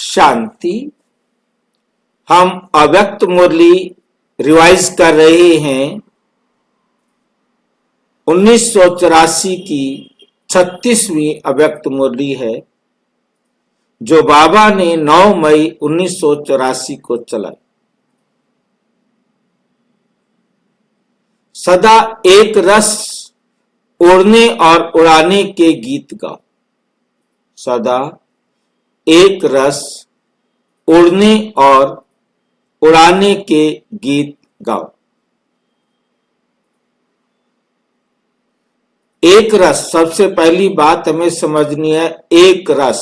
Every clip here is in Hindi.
शांति। हम अव्यक्त मुरली रिवाइज कर रहे हैं 1984 की 36वीं अव्यक्त मुरली है जो बाबा ने 9 मई 1984 को चलाई। सदा एक रस उड़ने और उड़ाने के गीत गाओ। सदा एक रस उड़ने और उड़ाने के गीत गाओ। एक रस, सबसे पहली बात हमें समझनी है। एक रस,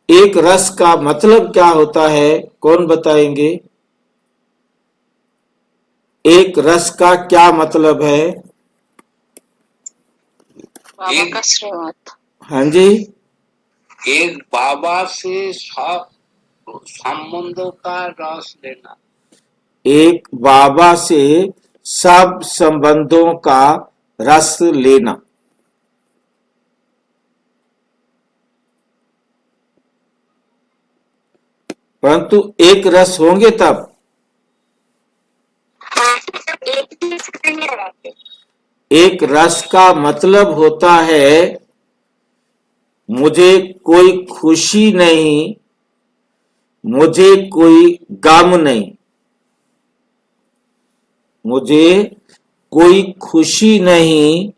एक रस का मतलब क्या होता है, कौन बताएंगे? एक रस का क्या मतलब है? बाबा का श्रीमत। हाँ जी, एक बाबा से सब संबंधों का रस लेना। एक बाबा से सब संबंधों का रस लेना। परंतु एक रस होंगे तब। एक रस का मतलब होता है मुझे कोई खुशी नहीं, मुझे कोई गम नहीं। मुझे कोई खुशी नहीं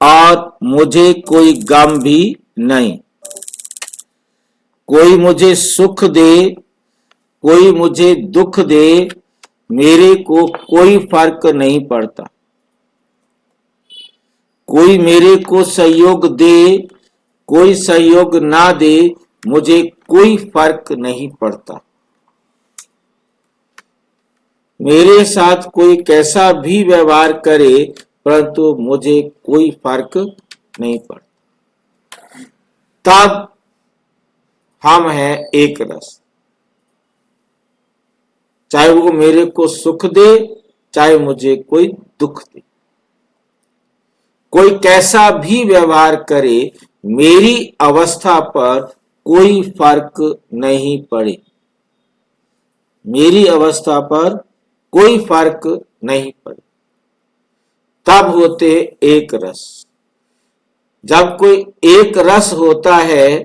और मुझे कोई गम भी नहीं। कोई मुझे सुख दे, कोई मुझे दुख दे, मेरे को कोई फर्क नहीं पड़ता। कोई मेरे को सहयोग दे, कोई सहयोग ना दे, मुझे कोई फर्क नहीं पड़ता। मेरे साथ कोई कैसा भी व्यवहार करे, परंतु मुझे कोई फर्क नहीं पड़ता। तब हम हैं एक रस। चाहे वो मेरे को सुख दे, चाहे मुझे कोई दुख दे, कोई कैसा भी व्यवहार करे, मेरी अवस्था पर कोई फर्क नहीं पड़े। मेरी अवस्था पर कोई फर्क नहीं पड़े। तब होते एक रस। जब कोई एक रस होता है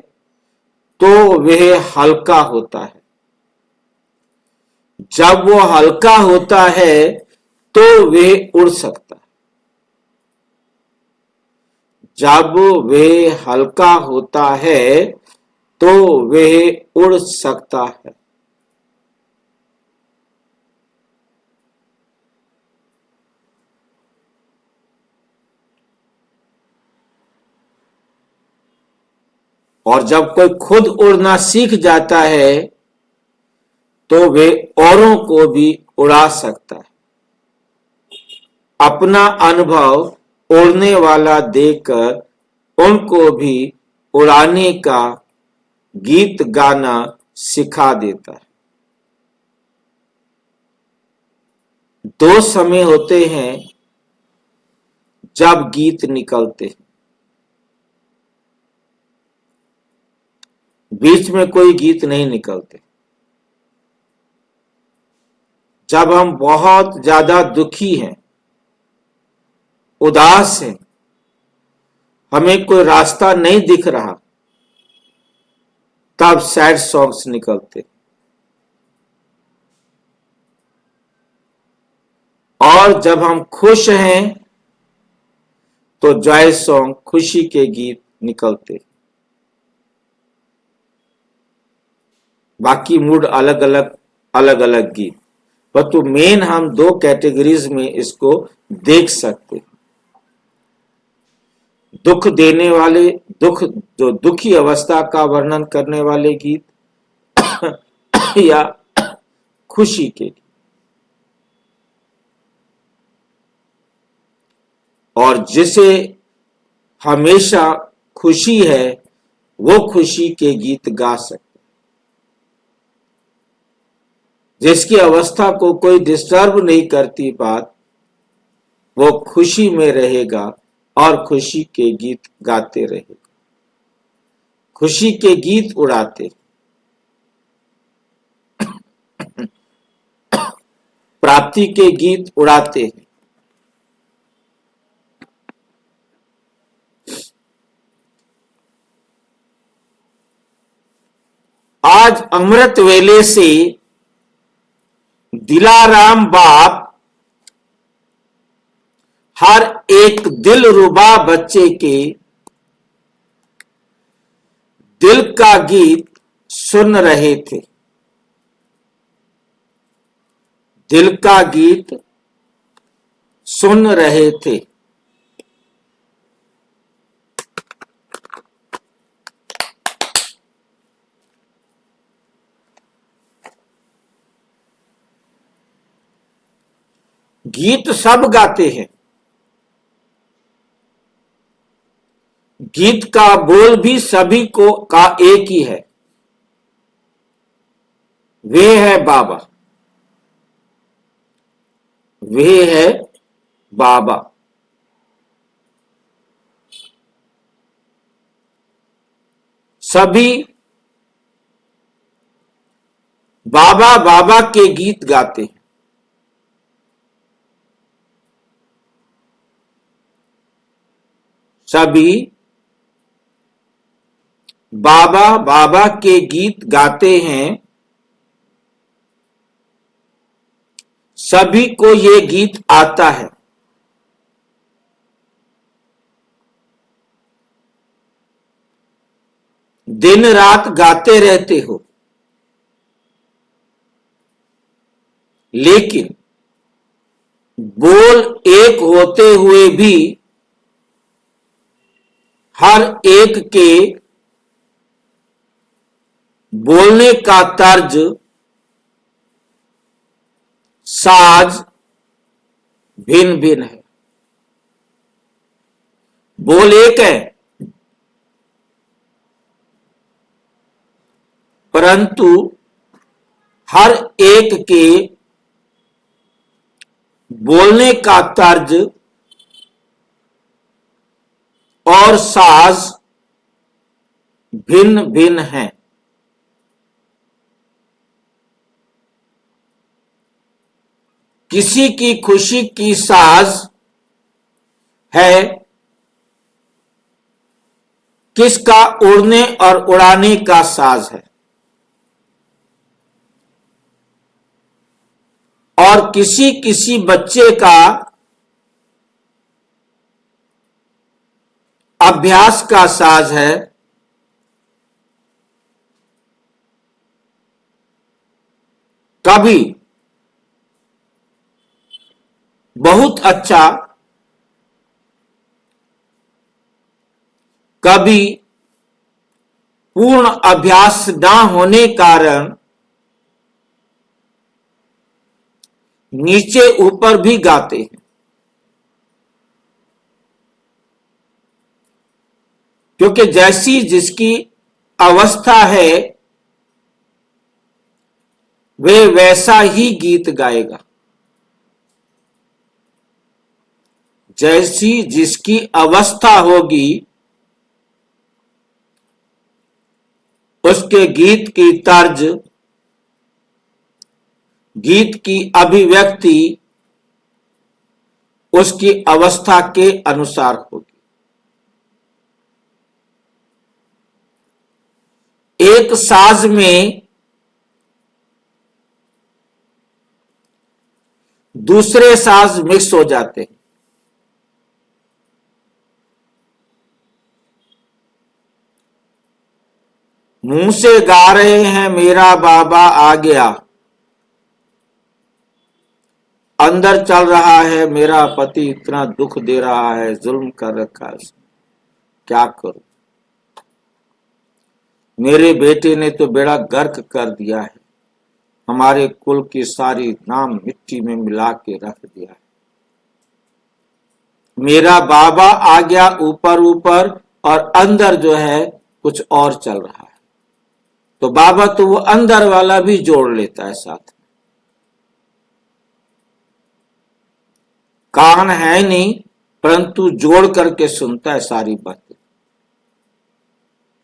तो वह हल्का होता है। जब वो हल्का होता है तो वह उड़ सकता है। जब वह हल्का होता है तो वह उड़ सकता है। और जब कोई खुद उड़ना सीख जाता है तो वह औरों को भी उड़ा सकता है। अपना अनुभव उड़ने वाला देकर उनको भी उड़ाने का गीत गाना सिखा देता है। दो समय होते हैं जब गीत निकलते हैं। बीच में कोई गीत नहीं निकलते। जब हम बहुत ज्यादा दुखी हैं, उदास हैं, हमें कोई रास्ता नहीं दिख रहा, तब सैड सॉन्ग्स निकलते। और जब हम खुश हैं तो जॉय सॉन्ग, खुशी के गीत निकलते। बाकी मूड अलग अलग गीत। परंतु मेन हम दो कैटेगरीज में इसको देख सकते। दुख देने वाले, जो दुखी अवस्था का वर्णन करने वाले गीत या खुशी के गीत। और जिसे हमेशा खुशी है वो खुशी के गीत गा सकते। जिसकी अवस्था को कोई डिस्टर्ब नहीं करती बात, वो खुशी में रहेगा और खुशी के गीत गाते रहेगा। खुशी के गीत उड़ाते। प्राप्ति के गीत उड़ाते हैं। आज अमृत वेले से दिलाराम बाप हर एक दिलरुबा बच्चे के दिल का गीत सुन रहे थे। दिल का गीत सुन रहे थे। गीत सब गाते हैं। गीत का बोल भी सभी को का एक ही है, वे है बाबा, वे है बाबा। सभी बाबा बाबा के गीत गाते हैं। सभी बाबा बाबा के गीत गाते हैं। सभी को ये गीत आता है। दिन रात गाते रहते हो, लेकिन बोल एक होते हुए भी हर एक के बोलने का तर्ज, साज भिन्न भिन्न है। बोल एक है, परंतु हर एक के बोलने का तर्ज और साज भिन्न भिन्न है। किसी की खुशी की साज है, किसका उड़ने और उड़ाने का साज है, और किसी किसी बच्चे का अभ्यास का साज है। कभी बहुत अच्छा, कभी पूर्ण अभ्यास न होने कारण नीचे ऊपर भी गाते हैं। क्योंकि जैसी जिसकी अवस्था है, वे वैसा ही गीत गाएगा। जैसी जिसकी अवस्था होगी, उसके गीत की तर्ज, गीत की अभिव्यक्ति उसकी अवस्था के अनुसार होगी। एक साज में दूसरे साज मिक्स हो जाते हैं। मुंह से गा रहे हैं मेरा बाबा आ गया, अंदर चल रहा है मेरा पति इतना दुख दे रहा है, जुल्म कर रखा है, क्या करूं, मेरे बेटे ने तो बेड़ा गर्क कर दिया है, हमारे कुल की सारी नाम मिट्टी में मिला के रख दिया है। मेरा बाबा आ गया ऊपर ऊपर, और अंदर जो है कुछ और चल रहा है। तो बाबा तो वो अंदर वाला भी जोड़ लेता है साथ। कान है नहीं, परंतु जोड़ करके सुनता है सारी बातें,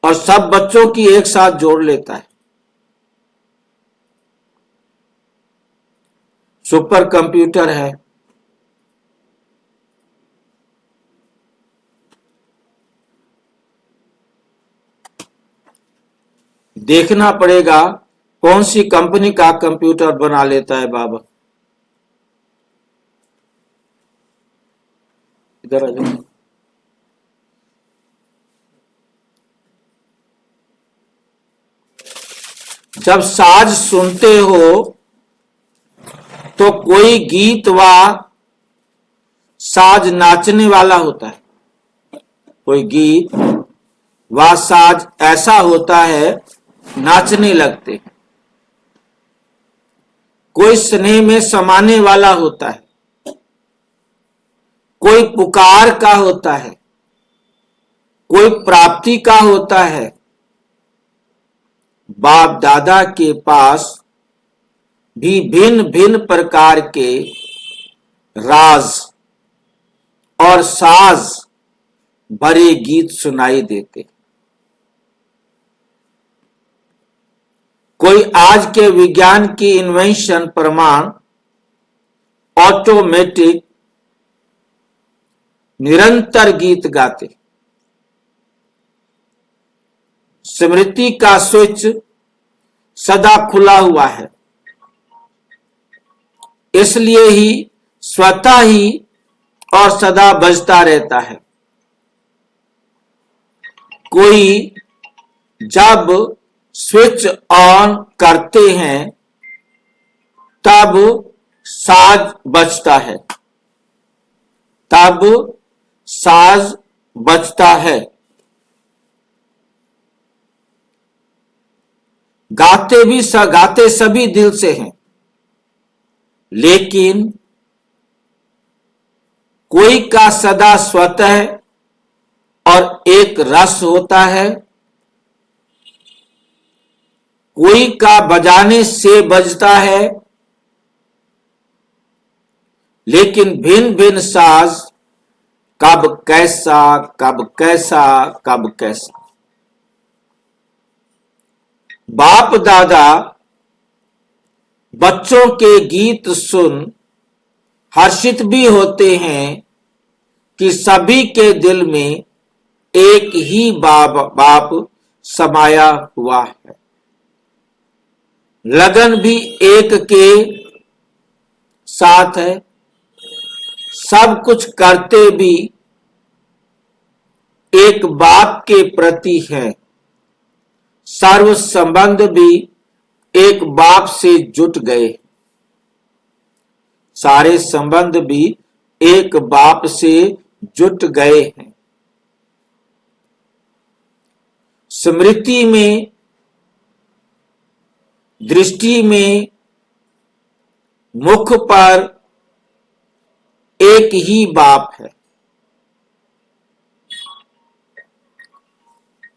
और सब बच्चों की एक साथ जोड़ लेता है। सुपर कंप्यूटर है। देखना पड़ेगा कौन सी कंपनी का कंप्यूटर बना लेता है बाबा। इधर आ जाओ। जब साज सुनते हो तो कोई गीत व साज नाचने वाला होता है। कोई गीत व साज ऐसा होता है नाचने लगते हैं। कोई स्नेह में समाने वाला होता है, कोई पुकार का होता है, कोई प्राप्ति का होता है। बाप दादा के पास भी भिन्न भिन्न प्रकार के राज और साज भरे गीत सुनाई देते। कोई आज के विज्ञान की इन्वेंशन प्रमाण ऑटोमेटिक निरंतर गीत गाते। स्मृति का स्विच सदा खुला हुआ है, इसलिए ही स्वतः ही और सदा बजता रहता है। कोई जब स्विच ऑन करते हैं तब साज बजता है, तब साज बजता है। गाते सभी दिल से हैं, लेकिन कोई का सदा स्वतः और एक रस होता है, कोई का बजाने से बजता है, लेकिन भिन्न भिन्न साज कब कैसा कब कैसा कब कैसा। बाप दादा बच्चों के गीत सुन हर्षित भी होते हैं कि सभी के दिल में एक ही बाप समाया हुआ है। लगन भी एक के साथ है, सब कुछ करते भी एक बाप के प्रति है। सर्व संबंध भी एक बाप से जुट गए, सारे संबंध भी एक बाप से जुट गए हैं। स्मृति में, दृष्टि में, मुख पर एक ही बाप है।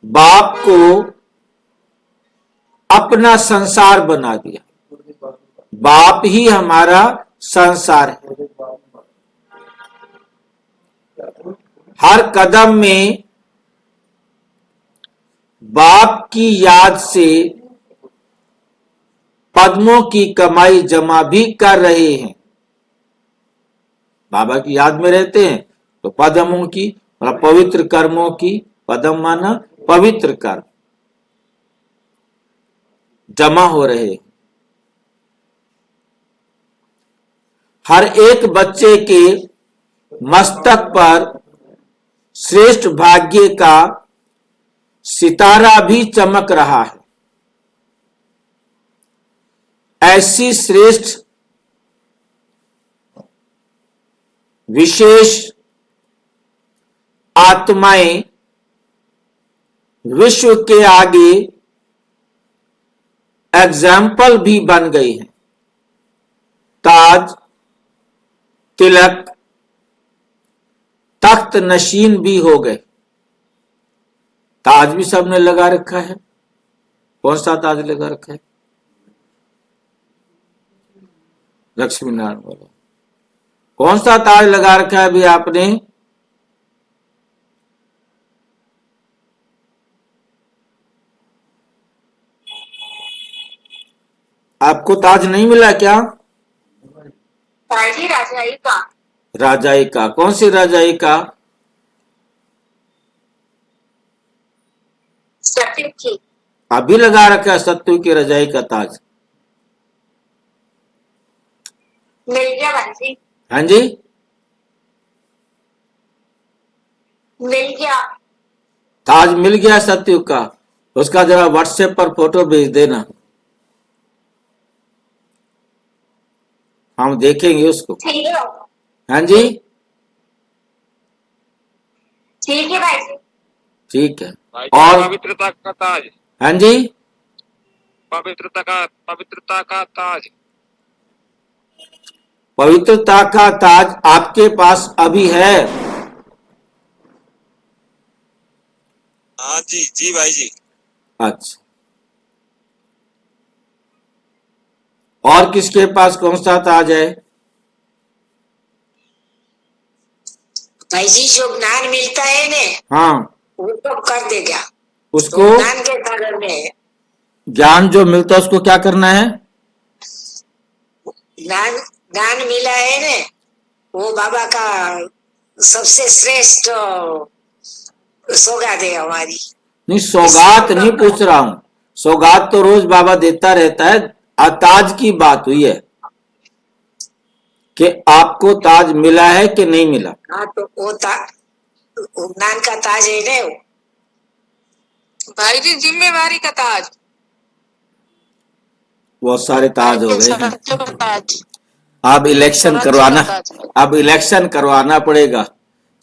बाप को अपना संसार बना दिया। बाप ही हमारा संसार है। हर कदम में बाप की याद से पद्मों की कमाई जमा भी कर रहे हैं। बाबा की याद में रहते हैं तो पद्मों की और पवित्र कर्मों की, पद्म माना पवित्र कर्म, जमा हो रहे हैं। हर एक बच्चे के मस्तक पर श्रेष्ठ भाग्य का सितारा भी चमक रहा है। ऐसी श्रेष्ठ विशेष आत्माएं विश्व के आगे एग्जाम्पल भी बन गई हैं। ताज, तिलक, तख्त नशीन भी हो गए। ताज भी सबने लगा रखा है। कौन सा ताज लगा रखा है? लक्ष्मी नारायण वाला। कौन सा ताज लगा रखा है अभी आपने? आपको ताज नहीं मिला क्या? भाईजी राजाई का। राजाई का? कौन सी राजाई का? सत्य की। अभी लगा रखा है सत्तू की रजाई का ताज? मिल गया भाईजी, हाँ जी, मिल गया। ताज मिल गया सत्तू का? उसका जरा व्हाट्सएप पर फोटो भेज देना, हम देखेंगे उसको। ठीक है, हाँ जी, ठीक है भाईजी। ठीक है। भाई और पवित्रता का ताज, हाँ जी, पवित्रता का ताज। पवित्रता का ताज आपके पास अभी है? हाँ जी, जी भाई जी। अच्छा, और किसके पास कौन सा ताज है? भाईजी जो ज्ञान मिलता है ने, हाँ, वो तो कर देगा। उसको ज्ञान के कारण में, ज्ञान जो मिलता है उसको क्या करना है? ज्ञान ज्ञान मिला है ने, वो बाबा का सबसे श्रेष्ठ सौगात है हमारी। नहीं, सौगात नहीं पूछ रहा हूं, सौगात तो रोज बाबा देता रहता है। ताज की बात हुई है कि आपको ताज मिला है कि नहीं मिला। हाँ तो वो ज्ञान का ताज है ने। भाई जी जिम्मेवारी का ताज, बहुत सारे ताज हो गए हैं। स्वराज्य का ताज, अब इलेक्शन स्वराज्य करवाना, का ताज। अब इलेक्शन करवाना पड़ेगा।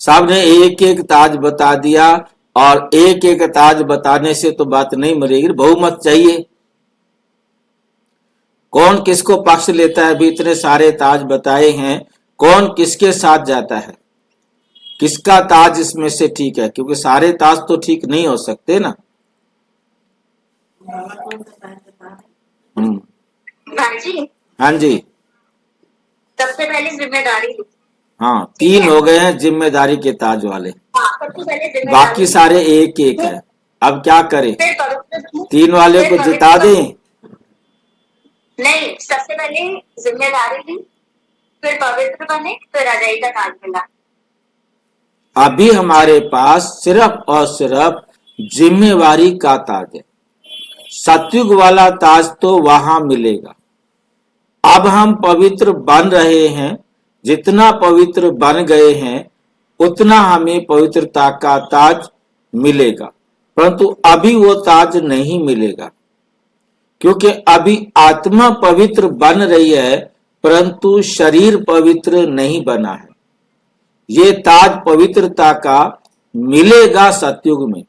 साहब ने एक एक ताज बता दिया, और एक एक ताज बताने से तो बात नहीं मरेगी, बहुमत चाहिए। कौन किसको पक्ष लेता है? अभी इतने सारे ताज बताए हैं, कौन किसके साथ जाता है, किसका ताज इसमें से ठीक है? क्योंकि सारे ताज तो ठीक नहीं हो सकते ना। भाईजी हाँ जी, सबसे पहले जिम्मेदारी ली। हाँ, तीन हो गए हैं जिम्मेदारी के ताज वाले, हाँ, सबसे पहले जिम्मेदारी बाकी सारे एक एक है। अब क्या करें? फिर पवित्र, तीन वाले को फिर जिता पवित्र दें? नहीं, सबसे पहले जिम्मेदारी ली, फिर पवित्र बने, फिर रजाई का ताज मिला। अभी हमारे पास सिर्फ और सिर्फ जिम्मेवारी का ताज है। सतयुग वाला ताज तो वहां मिलेगा। अब हम पवित्र बन रहे हैं, जितना पवित्र बन गए हैं उतना हमें पवित्रता का ताज मिलेगा, परंतु अभी वो ताज नहीं मिलेगा, क्योंकि अभी आत्मा पवित्र बन रही है परंतु शरीर पवित्र नहीं बना है। ये ताज पवित्रता का मिलेगा सतयुग में,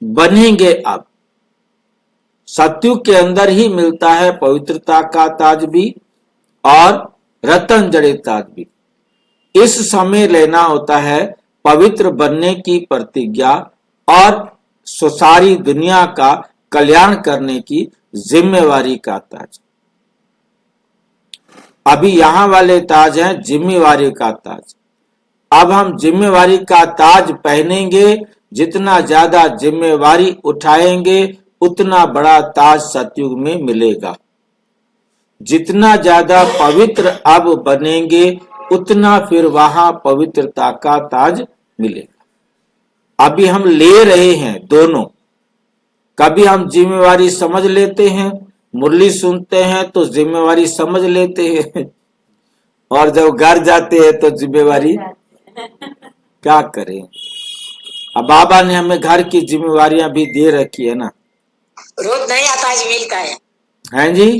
बनेंगे। अब सतयुग के अंदर ही मिलता है पवित्रता का ताज भी और रतन जड़ित ताज भी। इस समय लेना होता है पवित्र बनने की प्रतिज्ञा और सारी दुनिया का कल्याण करने की जिम्मेवारी का ताज। अभी यहां वाले ताज हैं जिम्मेवारी का ताज। अब हम जिम्मेवारी का ताज पहनेंगे, जितना ज्यादा जिम्मेवारी उठाएंगे उतना बड़ा ताज सतयुग में मिलेगा। जितना ज्यादा पवित्र अब बनेंगे उतना फिर वहां पवित्रता का ताज मिलेगा। अभी हम ले रहे हैं दोनों। कभी हम जिम्मेवारी समझ लेते हैं, मुरली सुनते हैं तो जिम्मेवारी समझ लेते हैं, और जब घर जाते हैं तो जिम्मेवारी क्या करें। अब बाबा ने हमें घर की जिम्मेवारियां भी दे रखी है ना। रोज नया ताज मिलता है। हैं जी?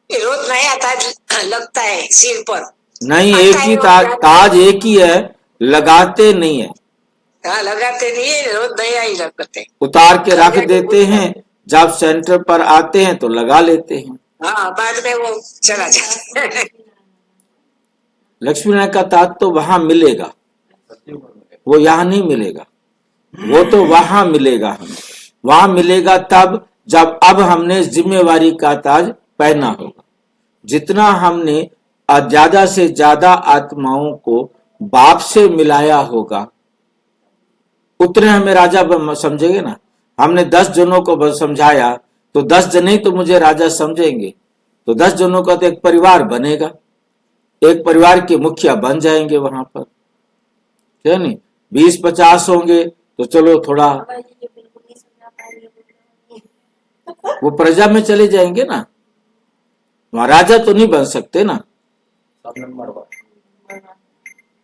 रोज नया ताज लगता है सिर पर। नहीं, एक ही ताज एक ही है, लगाते नहीं है। हाँ, लगाते नहीं है, रोज नया ही लगाते। उतार के रख देते हैं, जब सेंटर पर आते हैं तो लगा लेते हैं। हाँ, बाद में वो चला जाता है। लक्ष्मी नारायण का ताज तो वहां मिलेगा, वो यहाँ नहीं मिलेगा। वो तो वहां मिलेगा, हमें वहां मिलेगा तब जब अब हमने जिम्मेवारी का ताज पहना होगा। जितना हमने ज्यादा से ज्यादा आत्माओं को बाप से मिलाया होगा उतने हमें राजा समझेंगे ना। हमने 10 जनों को समझाया तो 10 जने ही तो मुझे राजा समझेंगे, तो 10 जनों का तो एक परिवार बनेगा। एक परिवार के मुखिया बन जाएंगे वहां पर, है नहीं? 20-50 होंगे तो चलो थोड़ा वो प्रजा में चले जाएंगे ना, वहां राजा तो नहीं बन सकते ना,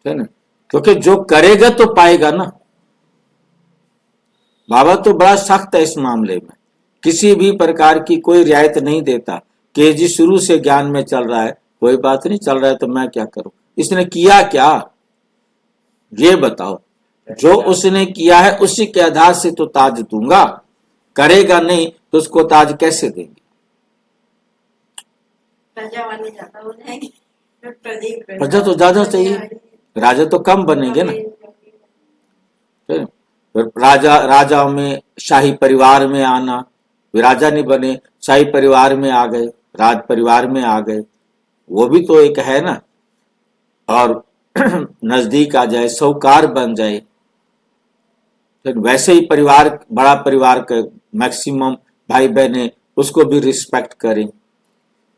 है ना? क्योंकि जो करेगा तो पाएगा ना। बाबा तो बड़ा सख्त है इस मामले में, किसी भी प्रकार की कोई रियायत नहीं देता कि जी शुरू से ज्ञान में चल रहा है, कोई बात नहीं, चल रहा है तो मैं क्या करूं, इसने किया क्या ये बताओ। जो उसने किया है उसी के आधार से तो ताज दूंगा, करेगा नहीं तो उसको ताज कैसे देंगे? प्रजा तो ज्यादा चाहिए, राजा तो कम बनेंगे ना। राजा में शाही परिवार में आना, वे राजा नहीं बने, शाही परिवार में आ गए, राज परिवार में आ गए, वो भी तो एक है ना। और नजदीक आ जाए, साहूकार बन जाए, फिर वैसे ही परिवार, बड़ा परिवार का मैक्सिमम भाई बहने उसको भी रिस्पेक्ट करें,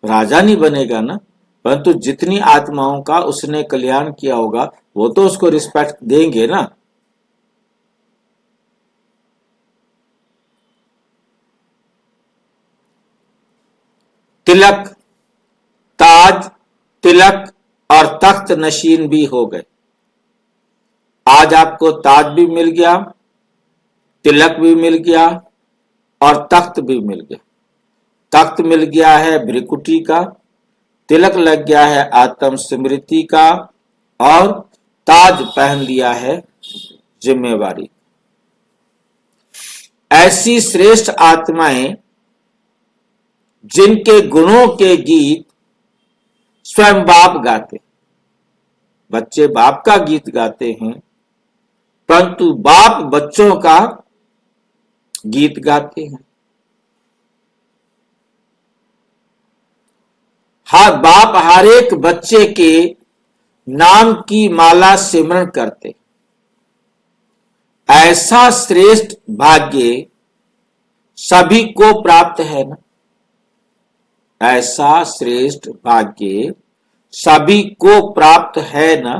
राजा नहीं बनेगा ना, परंतु जितनी आत्माओं का उसने कल्याण किया होगा वो तो उसको रिस्पेक्ट देंगे ना। तिलक, ताज, तिलक और तख्त नशीन भी हो गए। आज आपको ताज भी मिल गया, तिलक भी मिल गया और तख्त भी मिल गया। तख्त मिल गया है भ्रिकुटी का, तिलक लग गया है आत्म स्मृति का और ताज पहन लिया है जिम्मेवारी। ऐसी श्रेष्ठ आत्माएं जिनके गुणों के गीत स्वयं बाप गाते, बच्चे बाप का गीत गाते हैं परंतु बाप बच्चों का गीत गाते हैं। हर बाप हर एक बच्चे के नाम की माला सिमरण करते। ऐसा श्रेष्ठ भाग्य सभी को प्राप्त है ना, ऐसा श्रेष्ठ भाग्य सभी को प्राप्त है ना।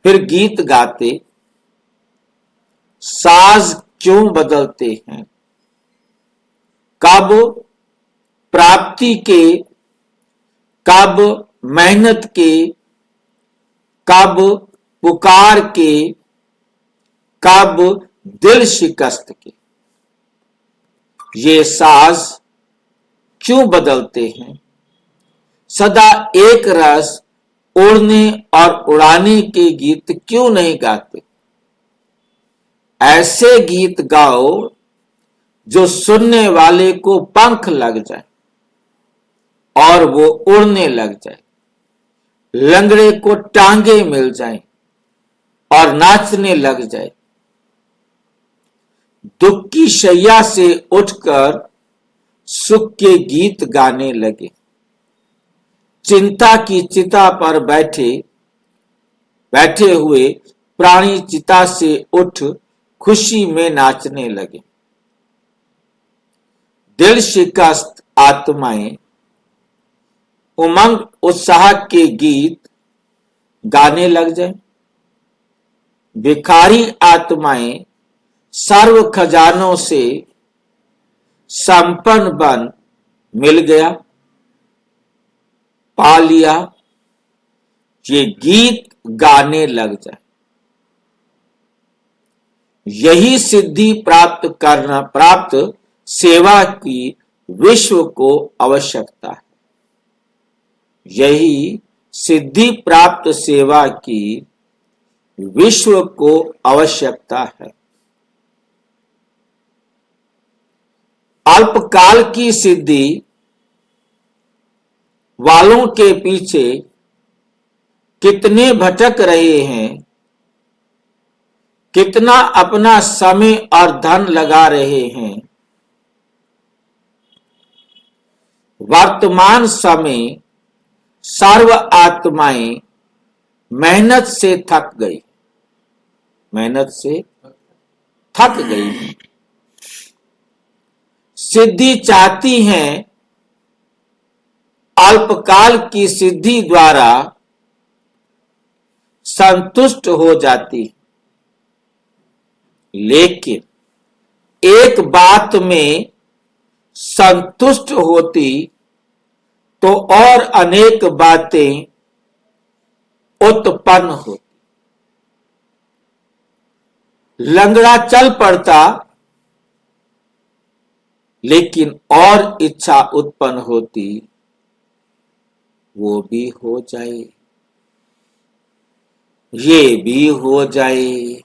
फिर गीत गाते, साज क्यों बदलते हैं? कब प्राप्ति के, कब मेहनत के, कब पुकार के, कब दिल शिकस्त के। ये साज क्यों बदलते हैं? सदा एक रस उड़ने और उड़ाने के गीत क्यों नहीं गाते? ऐसे गीत गाओ जो सुनने वाले को पंख लग जाए और वो उड़ने लग जाए, लंगड़े को टांगे मिल जाएं और नाचने लग जाए, दुख की शैया से उठकर सुख के गीत गाने लगे, चिंता की चिता पर बैठे हुए प्राणी चिता से उठ खुशी में नाचने लगे। दिल शिकस्त आत्माएं उमंग उत्साह के गीत गाने लग जाए। भिखारी आत्माएं सर्व खजानों से संपन्न बन मिल गया, पा लिया, ये गीत गाने लग जाए। यही सिद्धि प्राप्त सेवा की विश्व को आवश्यकता है। यही सिद्धि प्राप्त सेवा की विश्व को आवश्यकता है। अल्पकाल की सिद्धि वालों के पीछे कितने भटक रहे हैं, कितना अपना समय और धन लगा रहे हैं। वर्तमान समय सर्व आत्माएं मेहनत से थक गई, मेहनत से थक गई हैं। सिद्धि चाहती हैं, अल्पकाल की सिद्धि द्वारा संतुष्ट हो जाती, लेकिन एक बात में संतुष्ट होती तो और अनेक बातें उत्पन्न होती। लंगड़ा चल पड़ता, लेकिन और इच्छा उत्पन्न होती, वो भी हो जाए, ये भी हो जाए।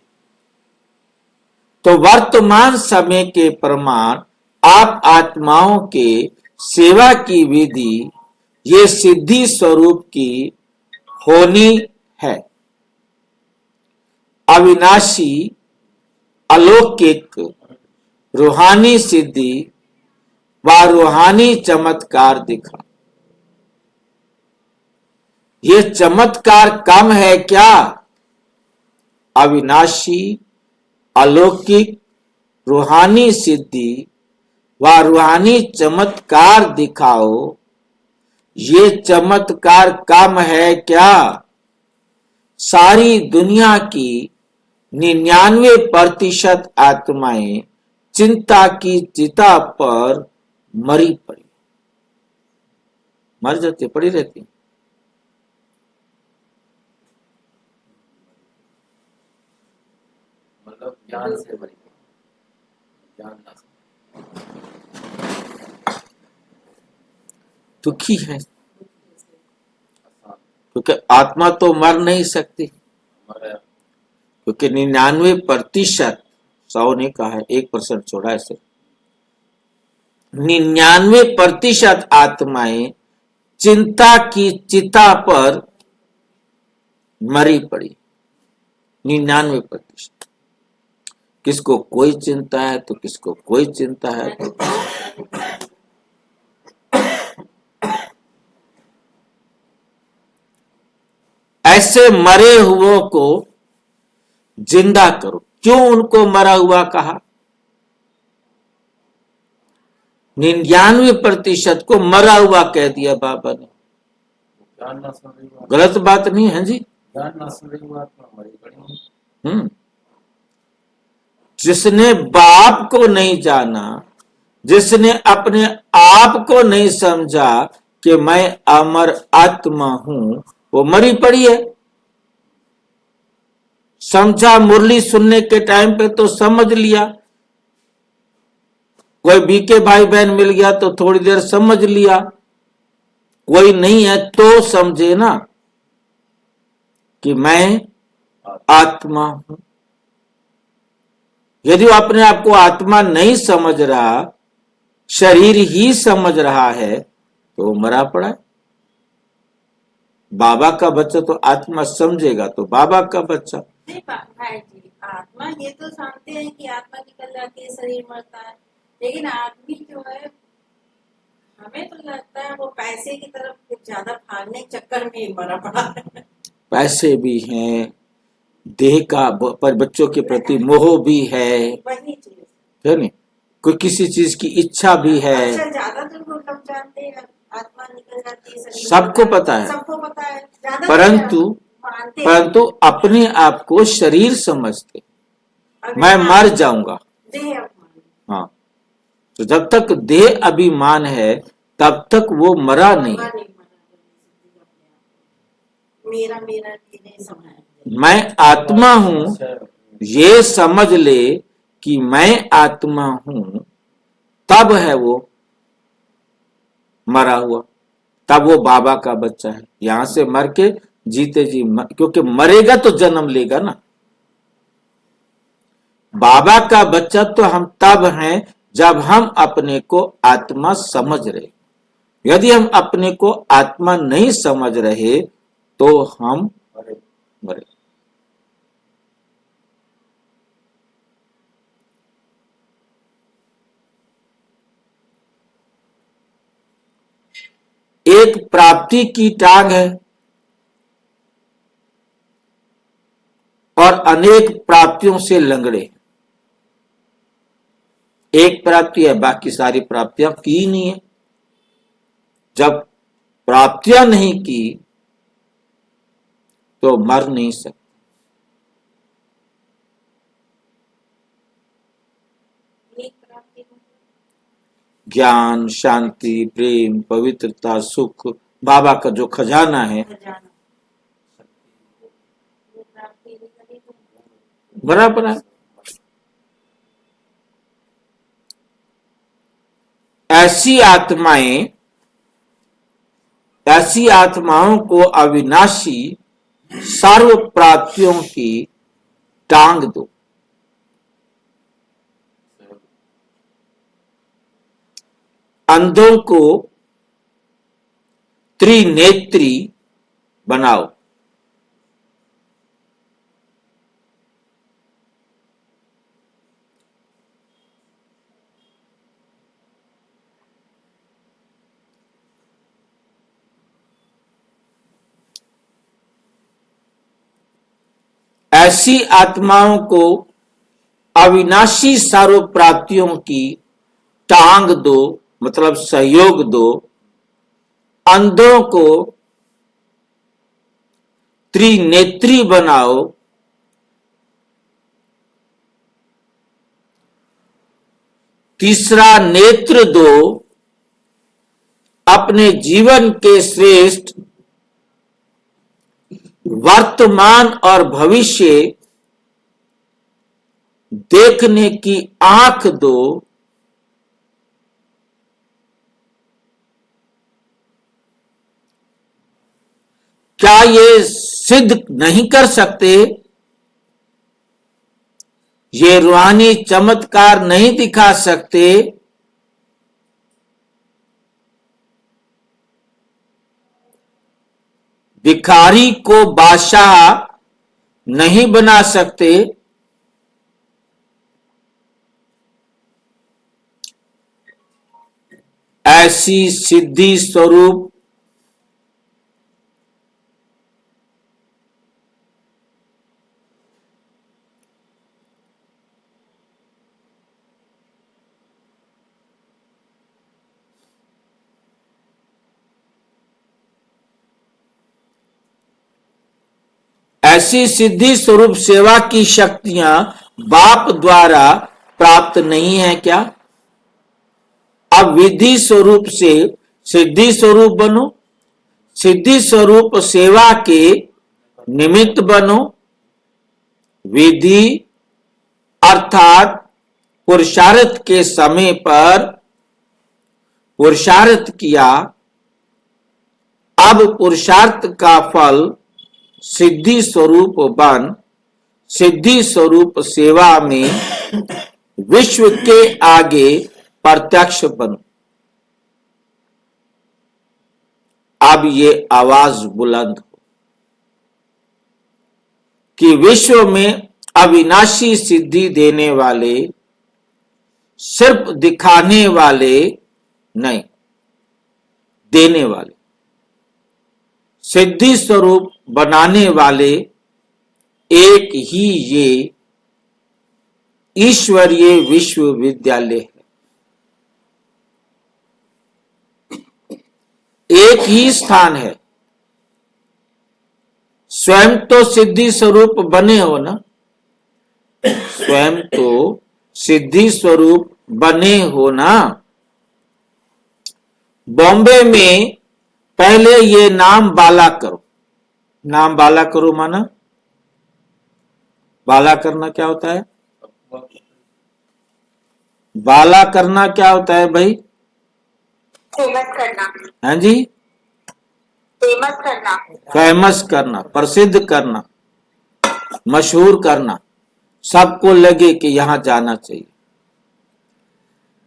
तो वर्तमान समय के प्रमाण आप आत्माओं के सेवा की विधि ये सिद्धि स्वरूप की होनी है। अविनाशी अलौकिक रूहानी सिद्धि व रूहानी चमत्कार दिखा। ये चमत्कार कम है क्या? अविनाशी अलौकिक रूहानी सिद्धि व रूहानी चमत्कार दिखाओ, ये चमत्कार कम है क्या? सारी दुनिया की 99% आत्माएं चिंता की चिता पर मरी पड़ी, मर जाती, पड़ी रहती। मतलब ज्ञान से मरी, ज्ञान ना से। दुखी है, क्योंकि आत्मा तो मर नहीं सकती, क्योंकि 99%, 100 ने कहा है, 1% छोड़ा है सिर्फ। 99% आत्माएं चिंता की चिता पर मरी पड़ी। 99%। किसको कोई चिंता है तो किसको कोई चिंता है। ऐसे मरे हुओं को जिंदा करो। क्यों उनको मरा हुआ कहा? 99% को मरा हुआ कह दिया बाबा ने। ज्ञान ना सुन रही हुआ, गलत बात नहीं है जी। ज्ञान ना सुन रही हुआ तो मरी पड़ी। जिसने बाप को नहीं जाना, जिसने अपने आप को नहीं समझा कि मैं अमर आत्मा हूं, वो मरी पड़ी है। समझा, मुरली सुनने के टाइम पे तो समझ लिया, कोई बीके भाई बहन मिल गया तो थोड़ी देर समझ लिया, कोई नहीं है तो समझे ना कि मैं आत्मा हूं। यदि वो अपने आप को आत्मा नहीं समझ रहा, शरीर ही समझ रहा है, तो वो मरा पड़ा है। बाबा का बच्चा तो आत्मा समझेगा तो बाबा का बच्चा। नहीं भाई जी, आत्मा ये तो जानते हैं कि आत्मा निकल जाती है, शरीर मरता है, लेकिन आदमी जो है, हमें तो लगता है वो पैसे की तरफ कुछ ज्यादा भागने के चक्कर में मरा पड़ा है। पैसे भी हैं, देह का पर बच्चों के प्रति मोह भी है, वही चीज है नहीं? कोई किसी चीज की इच्छा भी है। अच्छा, ज्यादा लोग जानते हैं आत्मा निकल जाती है, शरीर सबको मरता है, पता है, सबको पता है, ज्यादा मानते हैं। परंतु अपने आप को शरीर समझते, मैं मर जाऊंगा। देह अपमान। हाँ, तो जब तक देह अभिमान है तब तक वो मरा नहीं। मेरा मेरा नहीं समझ। मैं आत्मा हूं ये समझ ले कि मैं आत्मा हूं, तब है वो मरा हुआ, तब वो बाबा का बच्चा है। यहां से मर के जीते जी क्योंकि मरेगा तो जन्म लेगा ना। बाबा का बच्चा तो हम तब हैं जब हम अपने को आत्मा समझ रहे। यदि हम अपने को आत्मा नहीं समझ रहे तो हम मरे। एक प्राप्ति की टांग है और अनेक प्राप्तियों से लंगड़े। एक प्राप्ति है, बाकी सारी प्राप्तियां की नहीं है। जब प्राप्तियां नहीं की तो मर नहीं सकते। एक प्राप्ति मतलब ज्ञान, शांति, प्रेम, पवित्रता, सुख, बाबा का जो खजाना है, खजाना, वो प्राप्ति नहीं करी तो बराबर है। ऐसी आत्माओं को अविनाशी सर्व प्राप्तियों की टांग दो। अंधों को त्रिनेत्री बनाओ। ऐसी आत्माओं को अविनाशी सर्व प्राप्तियों की टांग दो, मतलब सहयोग दो। अंधों को त्रिनेत्री बनाओ। तीसरा नेत्र दो। अपने जीवन के श्रेष्ठ वर्तमान और भविष्य देखने की आंख दो। क्या ये सिद्ध नहीं कर सकते? ये रूहानी चमत्कार नहीं दिखा सकते? भिखारी को बादशाह नहीं बना सकते? ऐसी सिद्धि स्वरूप ऐसी सिद्धि स्वरूप सेवा की शक्तियां बाप द्वारा प्राप्त नहीं है क्या? अब विधि स्वरूप से सिद्धि स्वरूप बनो। सिद्धि स्वरूप सेवा के निमित्त बनो। विधि अर्थात पुरुषार्थ के समय पर पुरुषार्थ किया। अब पुरुषार्थ का फल सिद्धि स्वरूप बन सिद्धि स्वरूप सेवा में विश्व के आगे प्रत्यक्ष बनो। अब ये आवाज बुलंद हो कि विश्व में अविनाशी सिद्धि देने वाले सिर्फ दिखाने वाले नहीं, देने वाले, सिद्धि स्वरूप बनाने वाले एक ही ये ईश्वरीय विश्वविद्यालय है। एक ही स्थान है। स्वयं तो सिद्धि स्वरूप बने हो ना, स्वयं तो सिद्धि स्वरूप बने हो ना। बॉम्बे में पहले ये नाम बाला करो। नाम बाला करो माना, बाला करना क्या होता है? बाला करना क्या होता है भाई? फेमस करना, हाँ जी, फेमस करना, फेमस करना, प्रसिद्ध करना, मशहूर करना, सबको लगे कि यहां जाना चाहिए।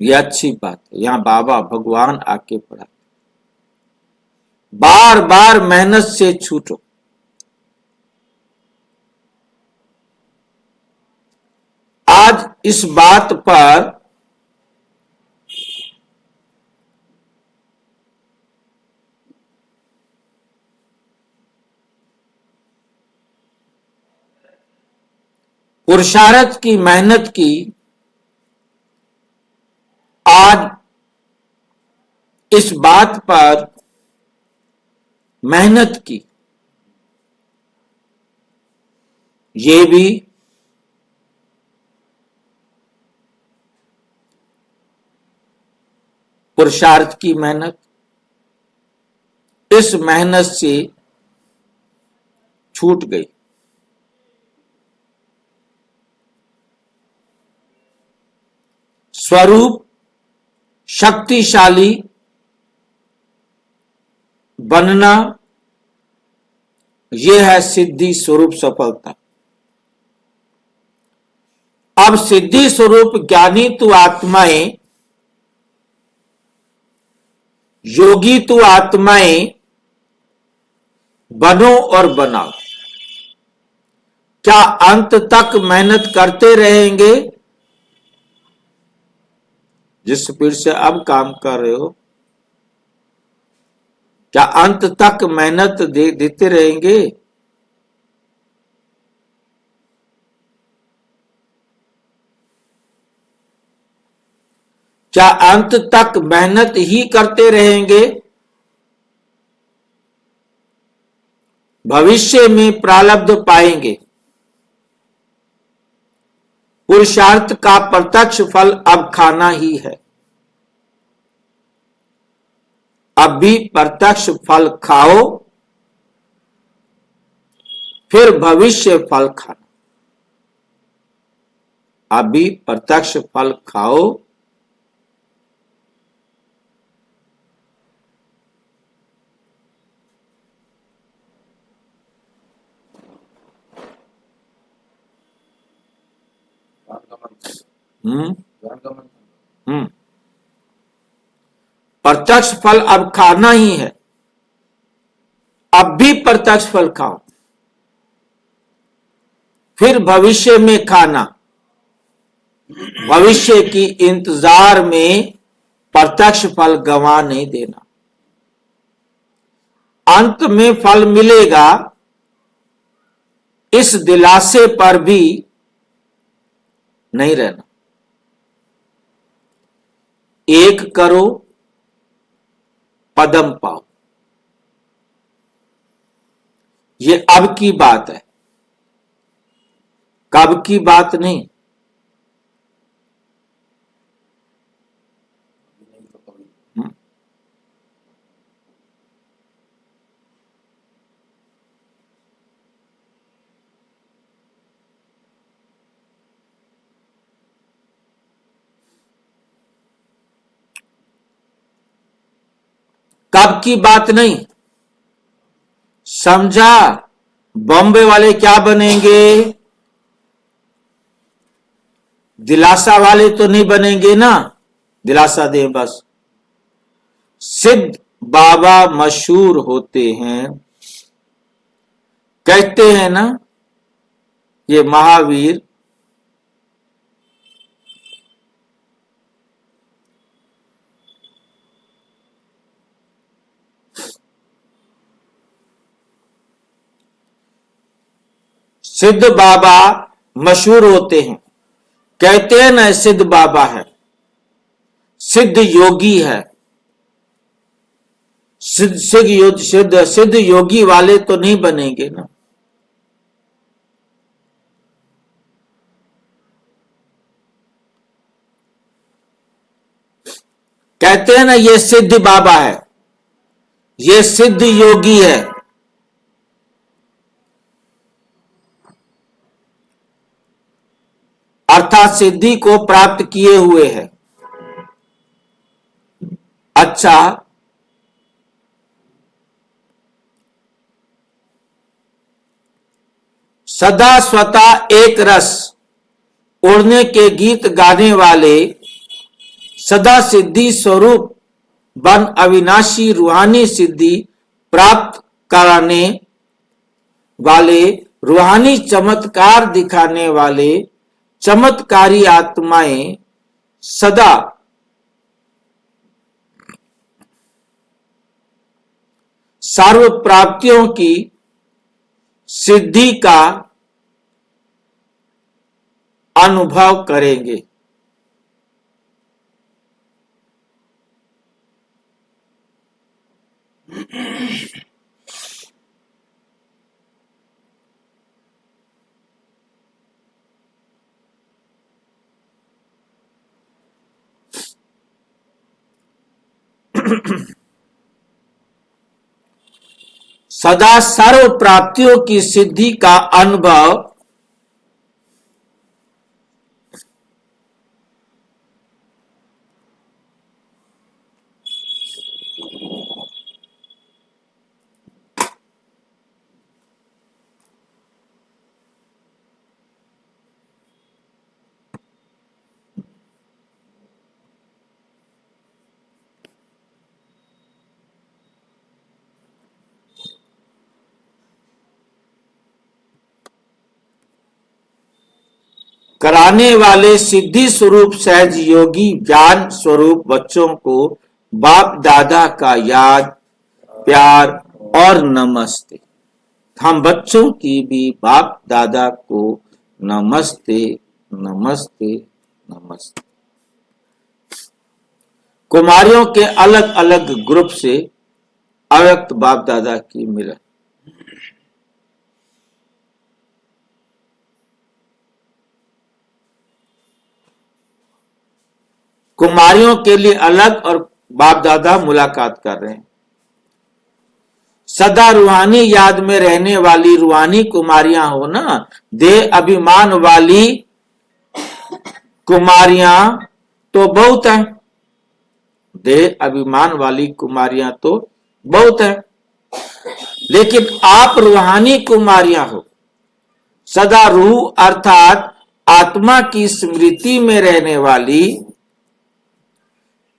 यह अच्छी बात है। यहां बाबा भगवान आके पढ़ा। बार बार मेहनत से छूटो। आज इस बात पर पुरुषार्थ की मेहनत की। आज इस बात पर मेहनत की, ये भी पुरुषार्थ की मेहनत। इस मेहनत से छूट गई। स्वरूप शक्तिशाली बनना, यह है सिद्धि स्वरूप सफलता। अब सिद्धि स्वरूप ज्ञानी तू आत्माएं, योगी तू आत्माएं बनो और बनाओ। क्या अंत तक मेहनत करते रहेंगे? जिस स्पीड से अब काम कर रहे हो, क्या अंत तक मेहनत देते रहेंगे? क्या अंत तक मेहनत ही करते रहेंगे? भविष्य में प्रारब्ध पाएंगे। पुरुषार्थ का प्रत्यक्ष फल अब खाना ही है। अब भी प्रत्यक्ष फल खाओ, फिर भविष्य फल खाना। अभी प्रत्यक्ष फल खाओ, ज्ञान का मंत्र। प्रत्यक्ष फल अब खाना ही है। अब भी प्रत्यक्ष फल खाओ, फिर भविष्य में खाना। भविष्य की इंतजार में प्रत्यक्ष फल गंवा नहीं देना। अंत में फल मिलेगा, इस दिलासे पर भी नहीं रहना। एक करो, पदम पाओ। ये अब की बात है, कब की बात नहीं। कब की बात नहीं, समझा? बॉम्बे वाले क्या बनेंगे? दिलासा वाले तो नहीं बनेंगे ना, दिलासा दे बस। सिद्ध बाबा मशहूर होते हैं, कहते हैं ना, ये महावीर सिद्ध बाबा मशहूर होते हैं, कहते हैं ना सिद्ध बाबा है, सिद्ध योगी है। सिद्ध योगी वाले तो नहीं बनेंगे ना। कहते हैं ना ये सिद्ध बाबा है, ये सिद्ध योगी है। अर्थात सिद्धि को प्राप्त किए हुए है। अच्छा, सदा स्वतः एक रस ओढ़ने के गीत गाने वाले, सदा सिद्धि स्वरूप बन अविनाशी रूहानी सिद्धि प्राप्त कराने वाले, रूहानी चमत्कार दिखाने वाले चमत्कारी आत्माएं सदा सर्व प्राप्तियों की सिद्धि का अनुभव करेंगे। सदा सर्व प्राप्तियों की सिद्धि का अनुभव कराने वाले सिद्धि स्वरूप सहज योगी ज्ञान स्वरूप बच्चों को बाप दादा का याद, प्यार और नमस्ते। हम बच्चों की भी बाप दादा को नमस्ते नमस्ते नमस्ते। कुमारियों के अलग अलग ग्रुप से अव्यक्त बाप दादा की मिलन। कुमारियों के लिए अलग और बाप दादा मुलाकात कर रहे हैं। सदा रूहानी याद में रहने वाली रूहानी कुमारियां हो ना, देह अभिमान वाली कुमारियां तो बहुत है, देह अभिमान वाली कुमारियां तो बहुत है, लेकिन आप रूहानी कुमारियां हो, सदा रूह अर्थात आत्मा की स्मृति में रहने वाली,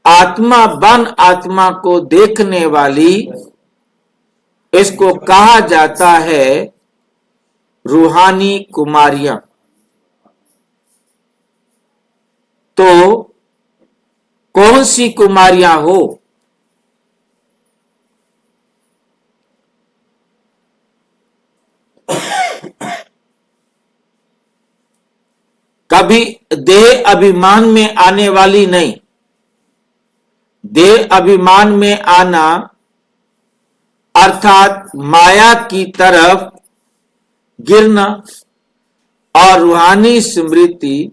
आत्मा बन आत्मा को देखने वाली, इसको कहा जाता है रूहानी कुमारियां। तो कौन सी कुमारियां हो? कभी देह अभिमान में आने वाली नहीं। देह अभिमान में आना अर्थात माया की तरफ गिरना, और रूहानी स्मृति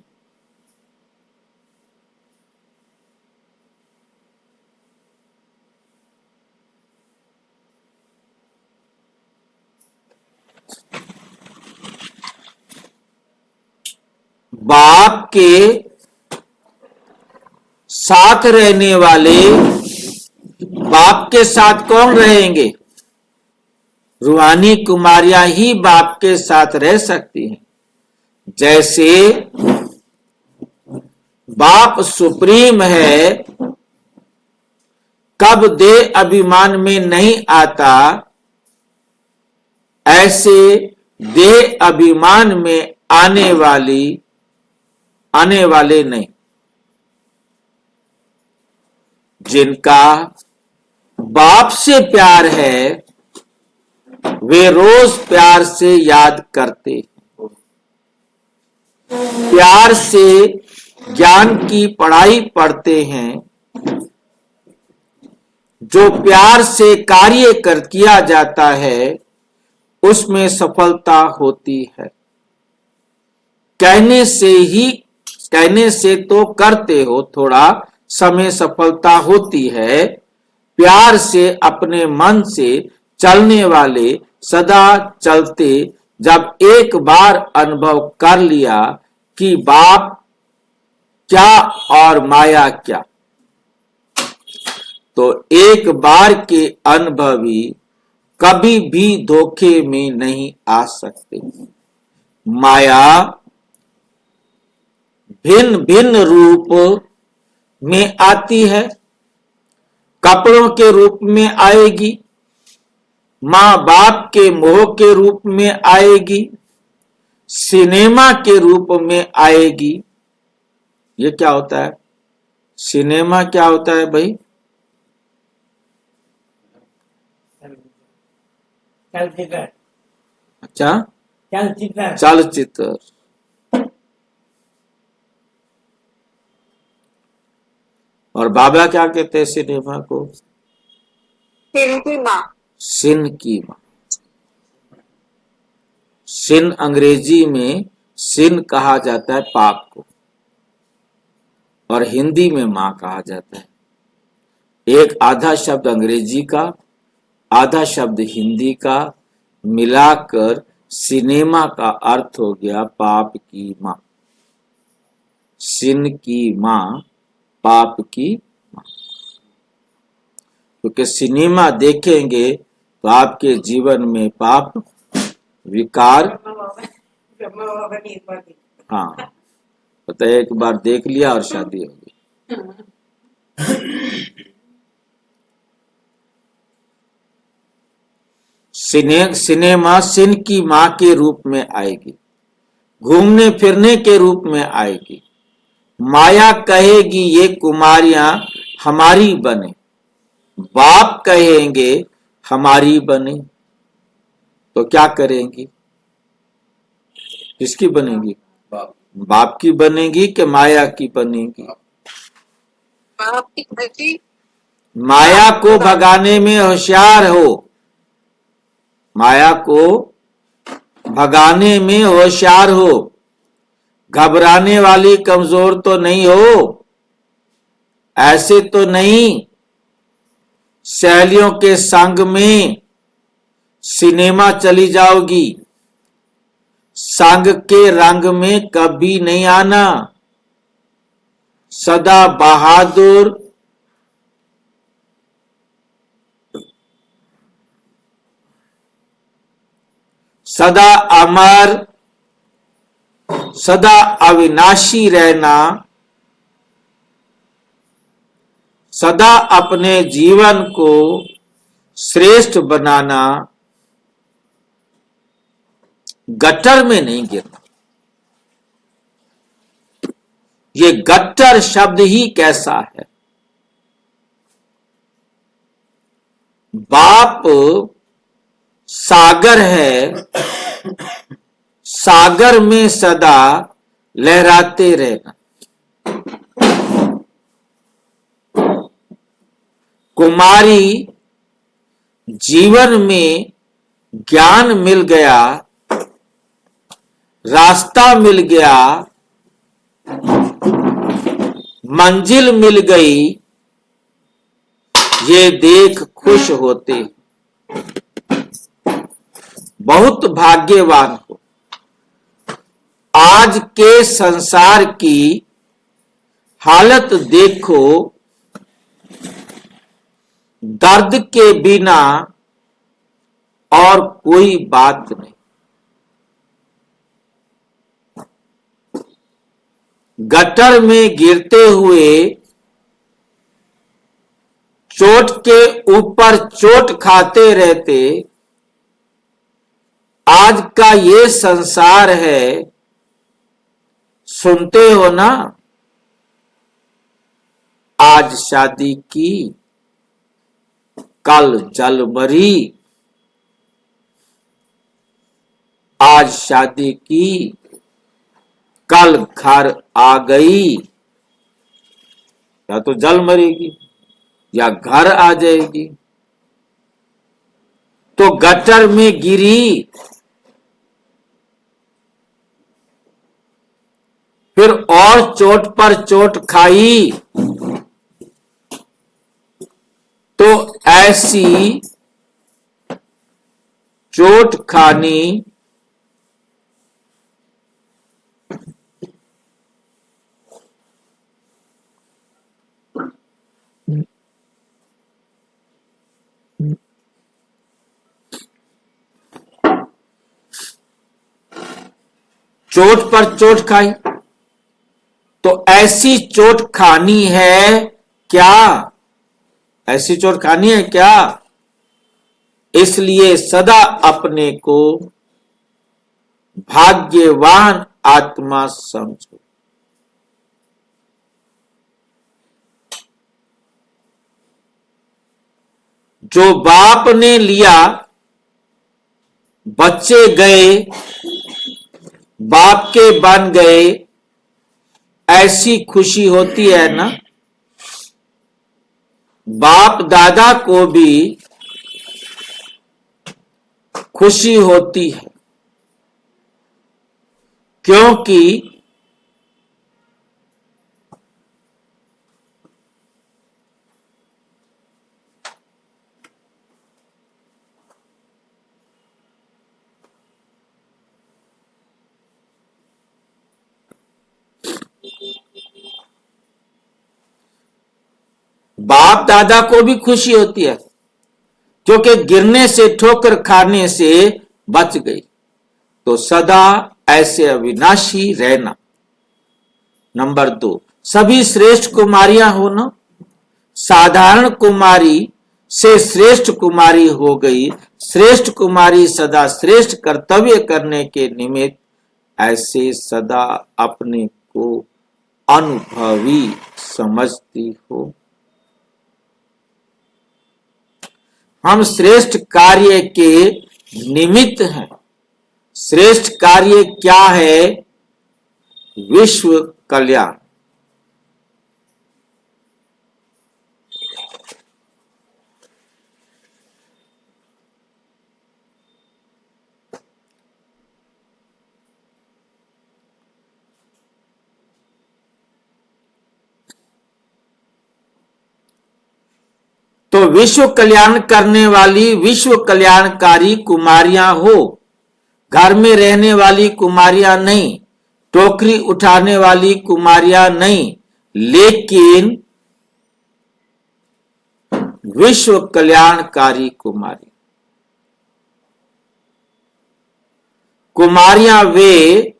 बाप के साथ रहने वाले, बाप के साथ कौन रहेंगे? रूहानी कुमारियां ही बाप के साथ रह सकती हैं। जैसे बाप सुप्रीम है, कब देह अभिमान में नहीं आता, ऐसे देह अभिमान में आने वाले नहीं। जिनका बाप से प्यार है वे रोज प्यार से याद करते, प्यार से ज्ञान की पढ़ाई पढ़ते हैं। जो प्यार से कार्य किया जाता है उसमें सफलता होती है। कहने से तो करते हो, थोड़ा समय सफलता होती है। प्यार से अपने मन से चलने वाले सदा चलते। जब एक बार अनुभव कर लिया कि बाप क्या और माया क्या, तो एक बार के अनुभवी कभी भी धोखे में नहीं आ सकते। माया भिन्न भिन्न रूप में आती है। कपड़ों के रूप में आएगी, माँ बाप के मोह के रूप में आएगी, सिनेमा के रूप में आएगी। ये क्या होता है? सिनेमा क्या होता है भाई? चलचित्र। अच्छा, चलचित्र। चलचित्र। और बाबा क्या कहते हैं सिनेमा को? सिन की माँ। सिन की माँ। सिन अंग्रेजी में सिन कहा जाता है पाप को, और हिंदी में माँ कहा जाता है। एक आधा शब्द अंग्रेजी का, आधा शब्द हिंदी का मिलाकर सिनेमा का अर्थ हो गया पाप की मां। सिन की मां, पाप की मां। क्योंकि सिनेमा देखेंगे तो आपके जीवन में पाप, विकार, ब्रह्मा बाबा ने एक बार देखा। हाँ, तो एक बार देख लिया और शादी हो गई। सिनेमा सिन की मां के रूप में आएगी, घूमने फिरने के रूप में आएगी। माया कहेगी ये कुमारियां हमारी बने, बाप कहेंगे हमारी बने, तो क्या करेंगी? किसकी बनेगी? बाप। बाप की बनेगी कि माया की बनेगी? बाप की गलती। माया को भगाने में होशियार हो, माया को भगाने में होशियार हो, घबराने वाली कमजोर तो नहीं हो। ऐसे तो नहीं सहेलियों के संग में सिनेमा चली जाओगी, संग के रंग में कभी नहीं आना। सदा बहादुर, सदा अमर, सदा अविनाशी रहना, सदा अपने जीवन को श्रेष्ठ बनाना, गटर में नहीं गिरना। ये गट्टर शब्द ही कैसा है। बाप सागर है, सागर में सदा लहराते रहना। कुमारी जीवन में ज्ञान मिल गया, रास्ता मिल गया, मंजिल मिल गई, ये देख खुश होते, बहुत भाग्यवान हो। आज के संसार की हालत देखो, दर्द के बिना और कोई बात नहीं। गटर में गिरते हुए चोट के ऊपर चोट खाते रहते, आज का ये संसार है, सुनते हो ना। आज शादी की, कल जल मरी, आज शादी की, कल घर आ गई। या तो जल मरेगी या घर आ जाएगी। तो गटर में गिरी, फिर और चोट पर चोट खाई, तो ऐसी चोट खानी चोट पर चोट खाई, तो ऐसी चोट खानी है क्या? ऐसी चोट खानी है क्या? इसलिए सदा अपने को भाग्यवान आत्मा समझो। जो बाप ने लिया, बच्चे गए, बाप के बन गए, ऐसी खुशी होती है ना। बाप दादा को भी खुशी होती है, क्योंकि बाप दादा को भी खुशी होती है क्योंकि गिरने से, ठोकर खाने से बच गई। तो सदा ऐसे अविनाशी रहना। नंबर 2, सभी श्रेष्ठ कुमारियां होना। साधारण कुमारी से श्रेष्ठ कुमारी हो गई। श्रेष्ठ कुमारी सदा श्रेष्ठ कर्तव्य करने के निमित्त ऐसे सदा अपने को अनुभवी समझती हो। हम श्रेष्ठ कार्य के निमित्त हैं। श्रेष्ठ कार्य क्या है? विश्व कल्याण। तो विश्व कल्याण करने वाली, विश्व कल्याणकारी कुमारियां हो। घर में रहने वाली कुमारियां नहीं, टोकरी उठाने वाली कुमारियां नहीं, लेकिन विश्व कल्याणकारी कुमारी। कुमारियां वे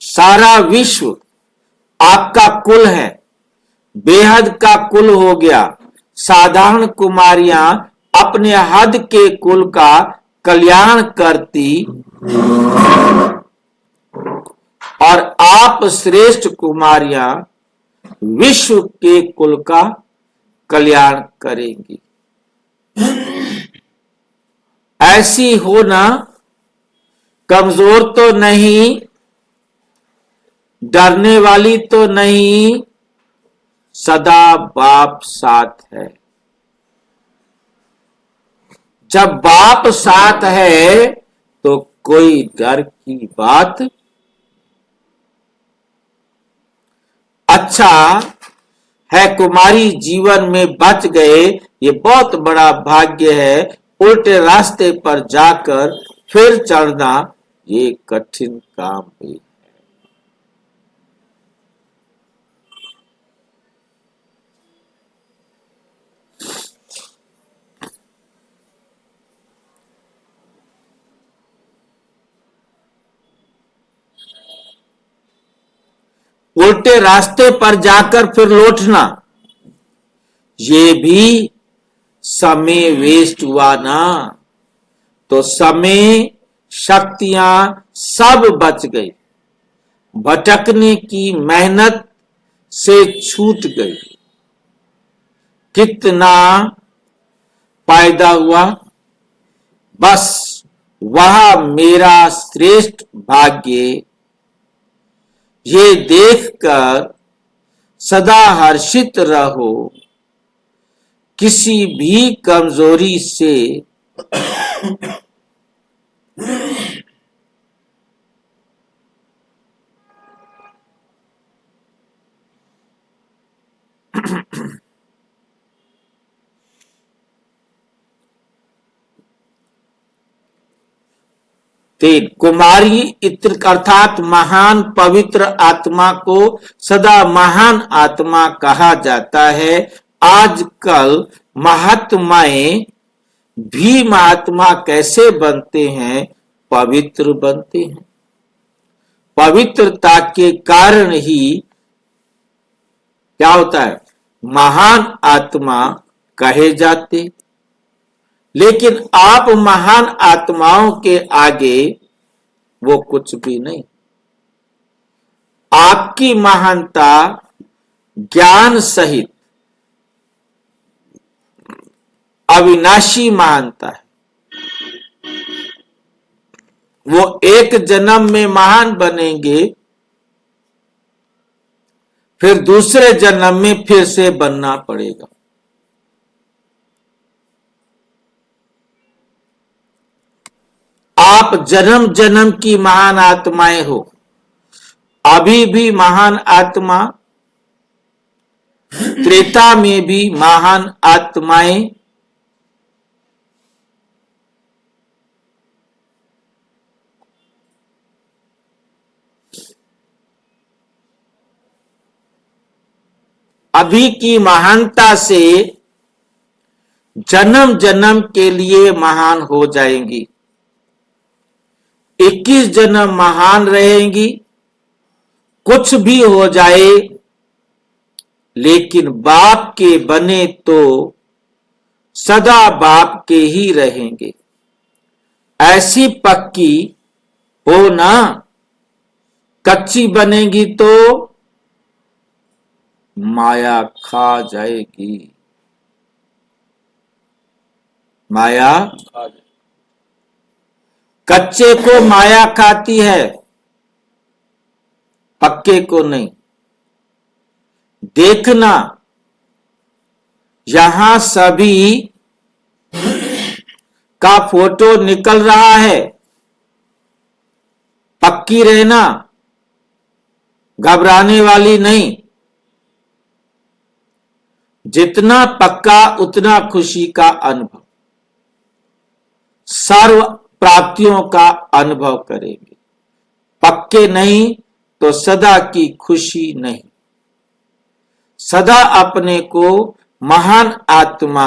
सारा विश्व आपका कुल है, बेहद का कुल हो गया। साधारण कुमारियां अपने हद के कुल का कल्याण करती और आप श्रेष्ठ कुमारियां विश्व के कुल का कल्याण करेंगी। ऐसी होना, कमजोर तो नहीं, डरने वाली तो नहीं, सदा बाप साथ है। जब बाप साथ है तो कोई डर की बात। अच्छा है कुमारी जीवन में बच गए, ये बहुत बड़ा भाग्य है। उल्टे रास्ते पर जाकर फिर चढ़ना ये कठिन काम भी। उल्टे रास्ते पर जाकर फिर लौटना, ये भी समय वेस्ट हुआ ना। तो समय, शक्तियां सब बच गई, भटकने की मेहनत से छूट गई। कितना फायदा हुआ। बस वह मेरा श्रेष्ठ भाग्य, ये देखकर सदा हर्षित रहो। किसी भी कमजोरी से कुमारी इत्र अर्थात महान पवित्र आत्मा को सदा महान आत्मा कहा जाता है। आजकल महात्माएं भी महात्मा कैसे बनते हैं? पवित्र बनते हैं। पवित्रता के कारण ही क्या होता है? महान आत्मा कहे जाते। लेकिन आप महान आत्माओं के आगे वो कुछ भी नहीं। आपकी महानता ज्ञान सहित अविनाशी महानता है। वो एक जन्म में महान बनेंगे, फिर दूसरे जन्म में फिर से बनना पड़ेगा। आप जन्म जन्म की महान आत्माएं हो। अभी भी महान आत्मा त्रेता में भी महान आत्माएं अभी की महानता से जन्म जन्म के लिए महान हो जाएंगी। 21 जन्म महान रहेंगी। कुछ भी हो जाए लेकिन बाप के बने तो सदा बाप के ही रहेंगे। ऐसी पक्की हो ना, कच्ची बनेगी तो माया खा जाएगी। माया कच्चे को माया खाती है, पक्के को नहीं। देखना, यहां सभी का फोटो निकल रहा है। पक्की रहना, घबराने वाली नहीं। जितना पक्का उतना खुशी का अनुभव, सर्व प्राप्तियों का अनुभव करेंगे। पक्के नहीं तो सदा की खुशी नहीं। सदा अपने को महान आत्मा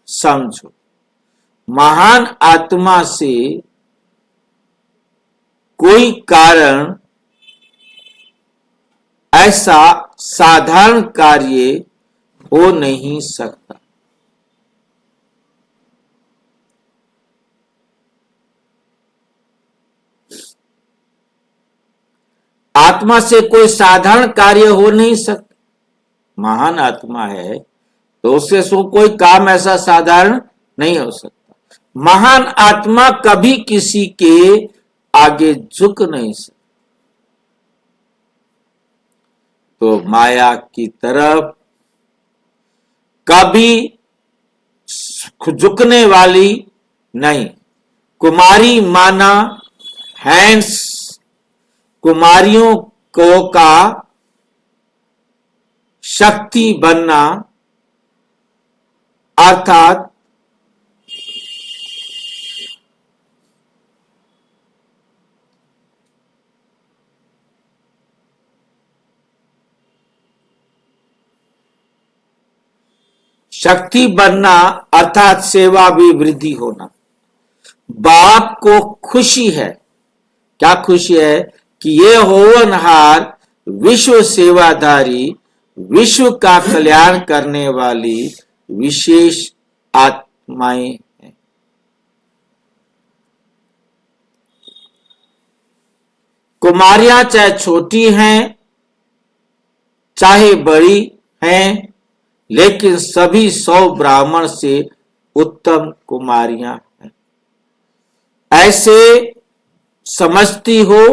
समझो। महान आत्मा से कोई कारण ऐसा साधारण कार्य हो नहीं सकता। आत्मा से कोई साधारण कार्य हो नहीं सकता। महान आत्मा है तो उससे सो कोई काम ऐसा साधारण नहीं हो सकता। महान आत्मा कभी किसी के आगे झुक नहीं सकता। तो माया की तरफ कभी झुकने वाली नहीं। कुमारी माना हैंड्स, कुमारियों को का शक्ति बनना अर्थात शक्ति बनना अर्थात सेवा भी वृद्धि होना। बाप को खुशी है, क्या खुशी है कि ये होवनहार विश्व सेवाधारी, विश्व का कल्याण करने वाली विशेष आत्माएं हैं। कुमारियां चाहे छोटी हैं चाहे बड़ी हैं, लेकिन सभी 100 ब्राह्मण से उत्तम कुमारियां हैं। ऐसे समझती हो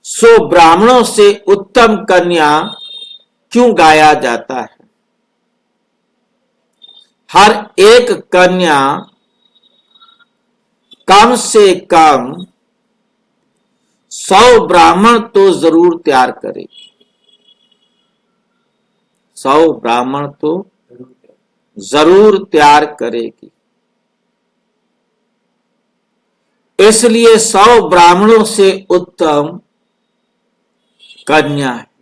100 ब्राह्मणों से उत्तम कन्या क्यों गाया जाता है? हर एक कन्या कम से कम 100 ब्राह्मण तो जरूर तैयार करेगी। 100 ब्राह्मण तो जरूर तैयार करेगी। इसलिए 100 ब्राह्मणों से उत्तम कन्या है।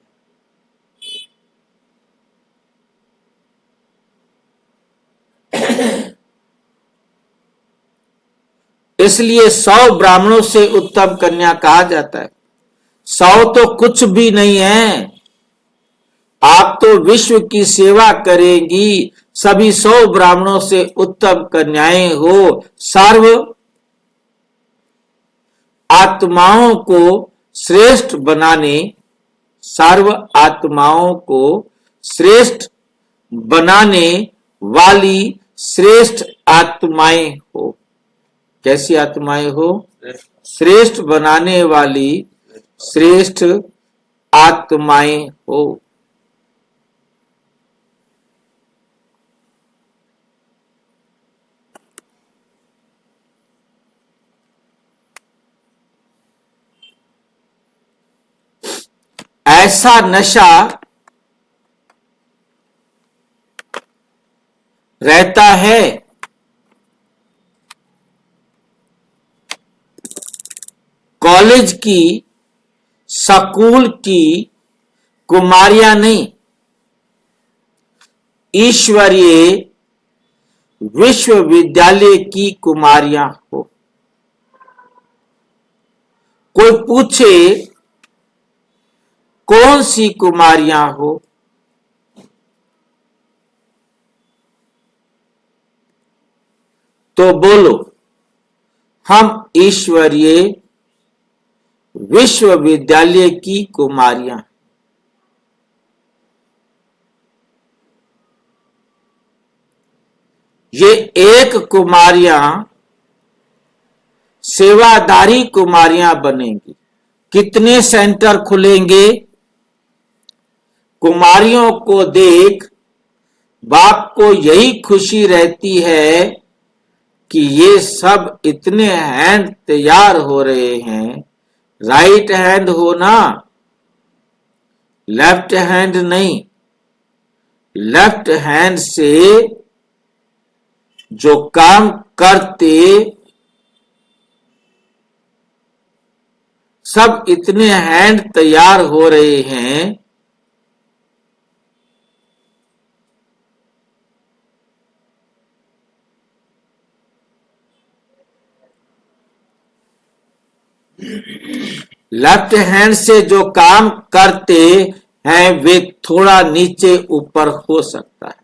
इसलिए 100 ब्राह्मणों से उत्तम कन्या कहा जाता है। 100 तो कुछ भी नहीं है। आप तो विश्व की सेवा करेंगी। सभी 100 ब्राह्मणों से उत्तम कन्याएं हो। सर्व आत्माओं को श्रेष्ठ बनाने, सर्व आत्माओं को श्रेष्ठ बनाने वाली श्रेष्ठ आत्माएं हो। कैसी आत्माएं हो? श्रेष्ठ बनाने वाली श्रेष्ठ आत्माएं हो। ऐसा नशा रहता है। कॉलेज की, स्कूल की कुमारियां नहीं, ईश्वरीय विश्वविद्यालय की कुमारियां हो। कोई पूछे कौन सी कुमारियां हो, तो बोलो हम ईश्वरीय विश्वविद्यालय की कुमारियां। ये एक कुमारियां सेवादारी कुमारियां बनेंगी। कितने सेंटर खुलेंगे? कुमारियों को देख बाप को यही खुशी रहती है कि ये सब इतने हैंड तैयार हो रहे हैं। राइट हैंड हो ना, लेफ्ट हैंड नहीं। लेफ्ट हैंड से जो काम करते सब इतने हैंड तैयार हो रहे हैं। लेफ्ट हैंड से जो काम करते हैं वे थोड़ा नीचे ऊपर हो सकता है।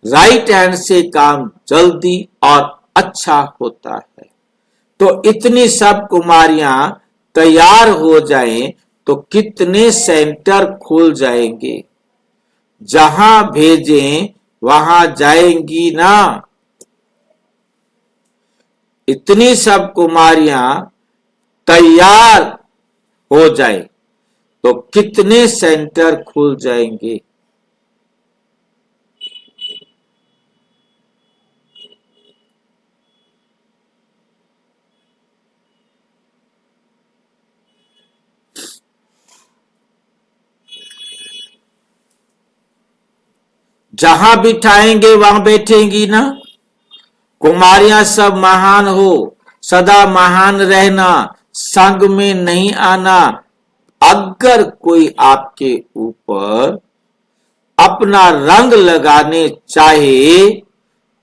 राइट हैंड से काम जल्दी और अच्छा होता है। तो इतनी सब कुमारियां तैयार हो जाएं तो कितने सेंटर खुल जाएंगे। जहां भेजें वहां जाएंगी ना। इतनी सब कुमारियां तैयार हो जाए तो कितने सेंटर खुल जाएंगे। जहां बिठाएंगे वहां बैठेंगी ना। कुमारियां सब महान हो, सदा महान रहना, संग में नहीं आना। अगर कोई आपके ऊपर अपना रंग लगाने चाहे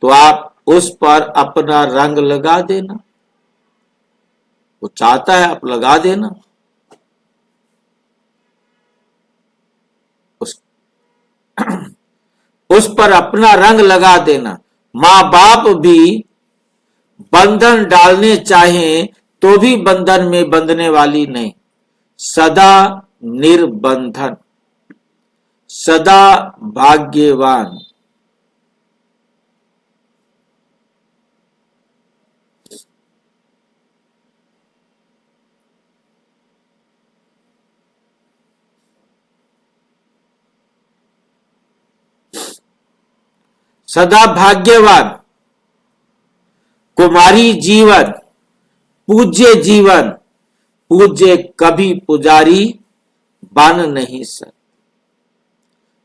तो आप उस पर अपना रंग लगा देना। वो चाहता है आप लगा देना। उस पर अपना रंग लगा देना। मां बाप भी बंधन डालने चाहें तो भी बंधन में बंधने वाली नहीं। सदा निर्बंधन, सदा भाग्यवान। सदा भाग्यवान। कुमारी जीवन, पूज्य जीवन। पूज्य कभी पुजारी बन नहीं सकते।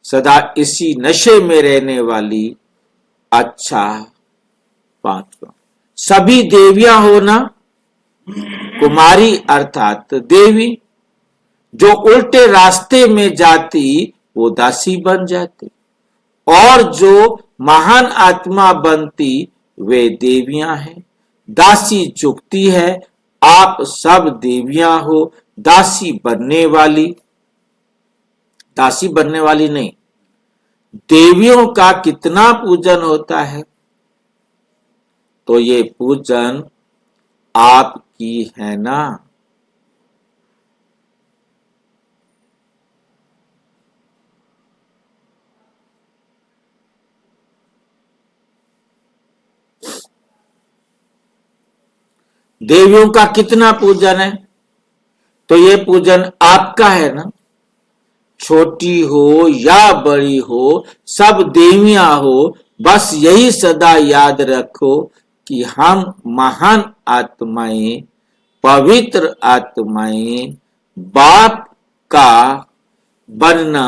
सदा इसी नशे में रहने वाली। अच्छा, पांचवा, सभी देवियां हो ना। कुमारी अर्थात देवी। जो उल्टे रास्ते में जाती वो दासी बन जाती, और जो महान आत्मा बनती वे देवियां हैं। दासी झुकती है। आप सब देवियां हो। दासी बनने वाली, दासी बनने वाली नहीं। देवियों का कितना पूजन होता है। तो ये पूजन आपकी है ना। देवियों का कितना पूजन है। तो ये पूजन आपका है ना। छोटी हो या बड़ी हो, सब देवियां हो। बस यही सदा याद रखो कि हम महान आत्माएं, पवित्र आत्माएं, बाप का बनना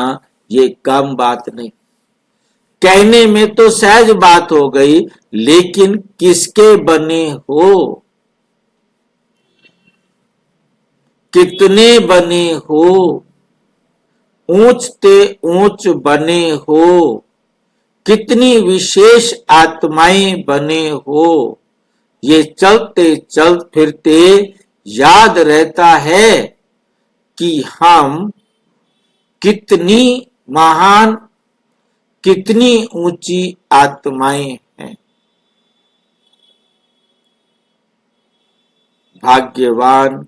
ये कम बात नहीं। कहने में तो सहज बात हो गई, लेकिन किसके बने हो, कितने बने हो, ऊंच ते ऊंच बने हो, कितनी विशेष आत्माएं बने हो, ये चलते चल फिरते याद रहता है कि हम कितनी महान, कितनी ऊंची आत्माएं हैं। भाग्यवान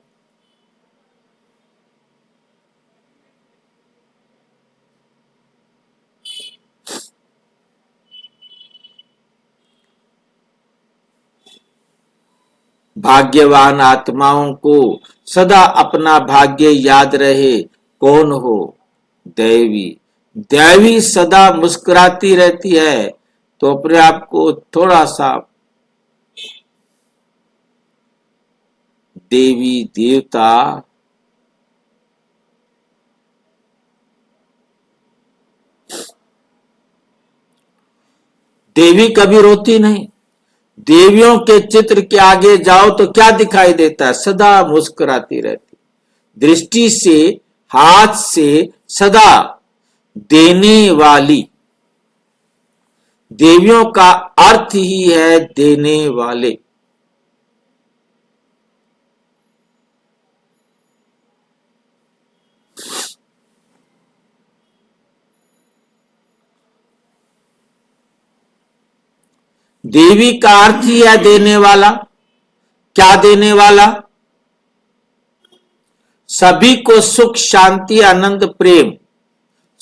भाग्यवान आत्माओं को सदा अपना भाग्य याद रहे। कौन हो? दैवी। दैवी सदा मुस्कुराती रहती है, तो अपने आप को थोड़ा सा देवी देवता देवी कभी रोती नहीं। देवियों के चित्र के आगे जाओ तो क्या दिखाई देता है? सदा मुस्कुराती रहती, दृष्टि से, हाथ से सदा देने वाली। देवियों का अर्थ ही है देने वाले। देवी का अर्थ ही है देने वाला। क्या देने वाला? सभी को सुख, शांति, आनंद, प्रेम,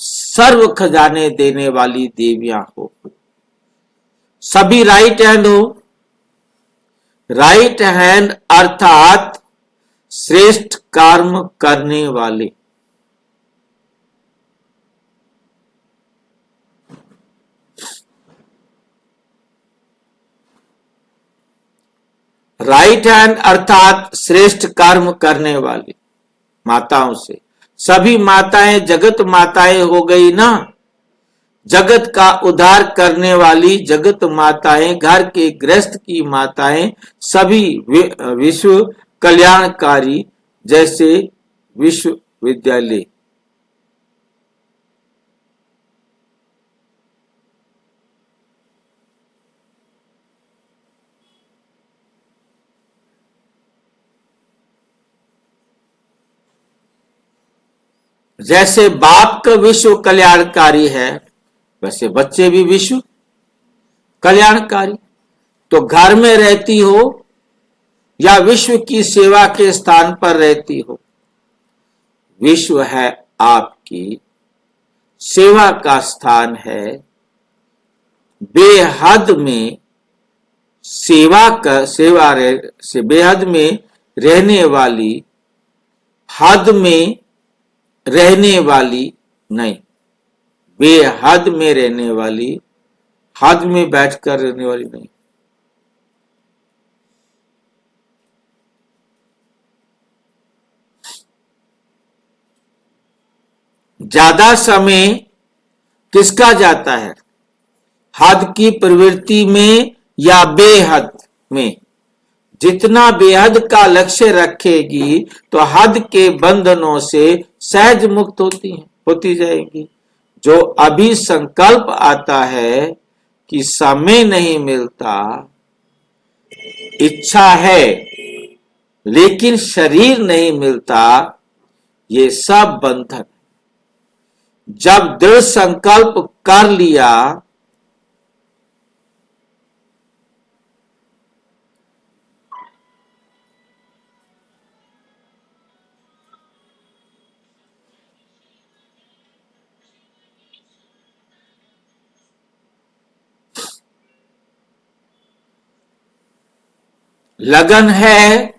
सर्व खजाने देने वाली देवियां हो। सभी राइट हैंड हो। राइट हैंड अर्थात श्रेष्ठ कर्म करने वाले। राइट हैंड अर्थात श्रेष्ठ कर्म करने वाली माताओं से। सभी माताएं जगत माताएं हो गई ना। जगत का उद्धार करने वाली जगत माताएं, घर के गृहस्थ की माताएं, सभी विश्व कल्याणकारी, जैसे विश्वविद्यालय। जैसे बाप का विश्व कल्याणकारी है, वैसे बच्चे भी विश्व कल्याणकारी। तो घर में रहती हो या विश्व की सेवा के स्थान पर रहती हो, विश्व है आपकी सेवा का स्थान है। बेहद में बेहद में रहने वाली, हद में रहने वाली नहीं, बेहद में रहने वाली, हद में बैठकर रहने वाली नहीं। ज्यादा समय किसका जाता है? हद की प्रवृत्ति में या बेहद में? जितना बेहद का लक्ष्य रखेगी तो हद के बंधनों से सहज मुक्त होती जाएगी। जो अभी संकल्प आता है कि समय नहीं मिलता, इच्छा है लेकिन शरीर नहीं मिलता, ये सब बंधन। जब दृढ़ संकल्प कर लिया, लगन है,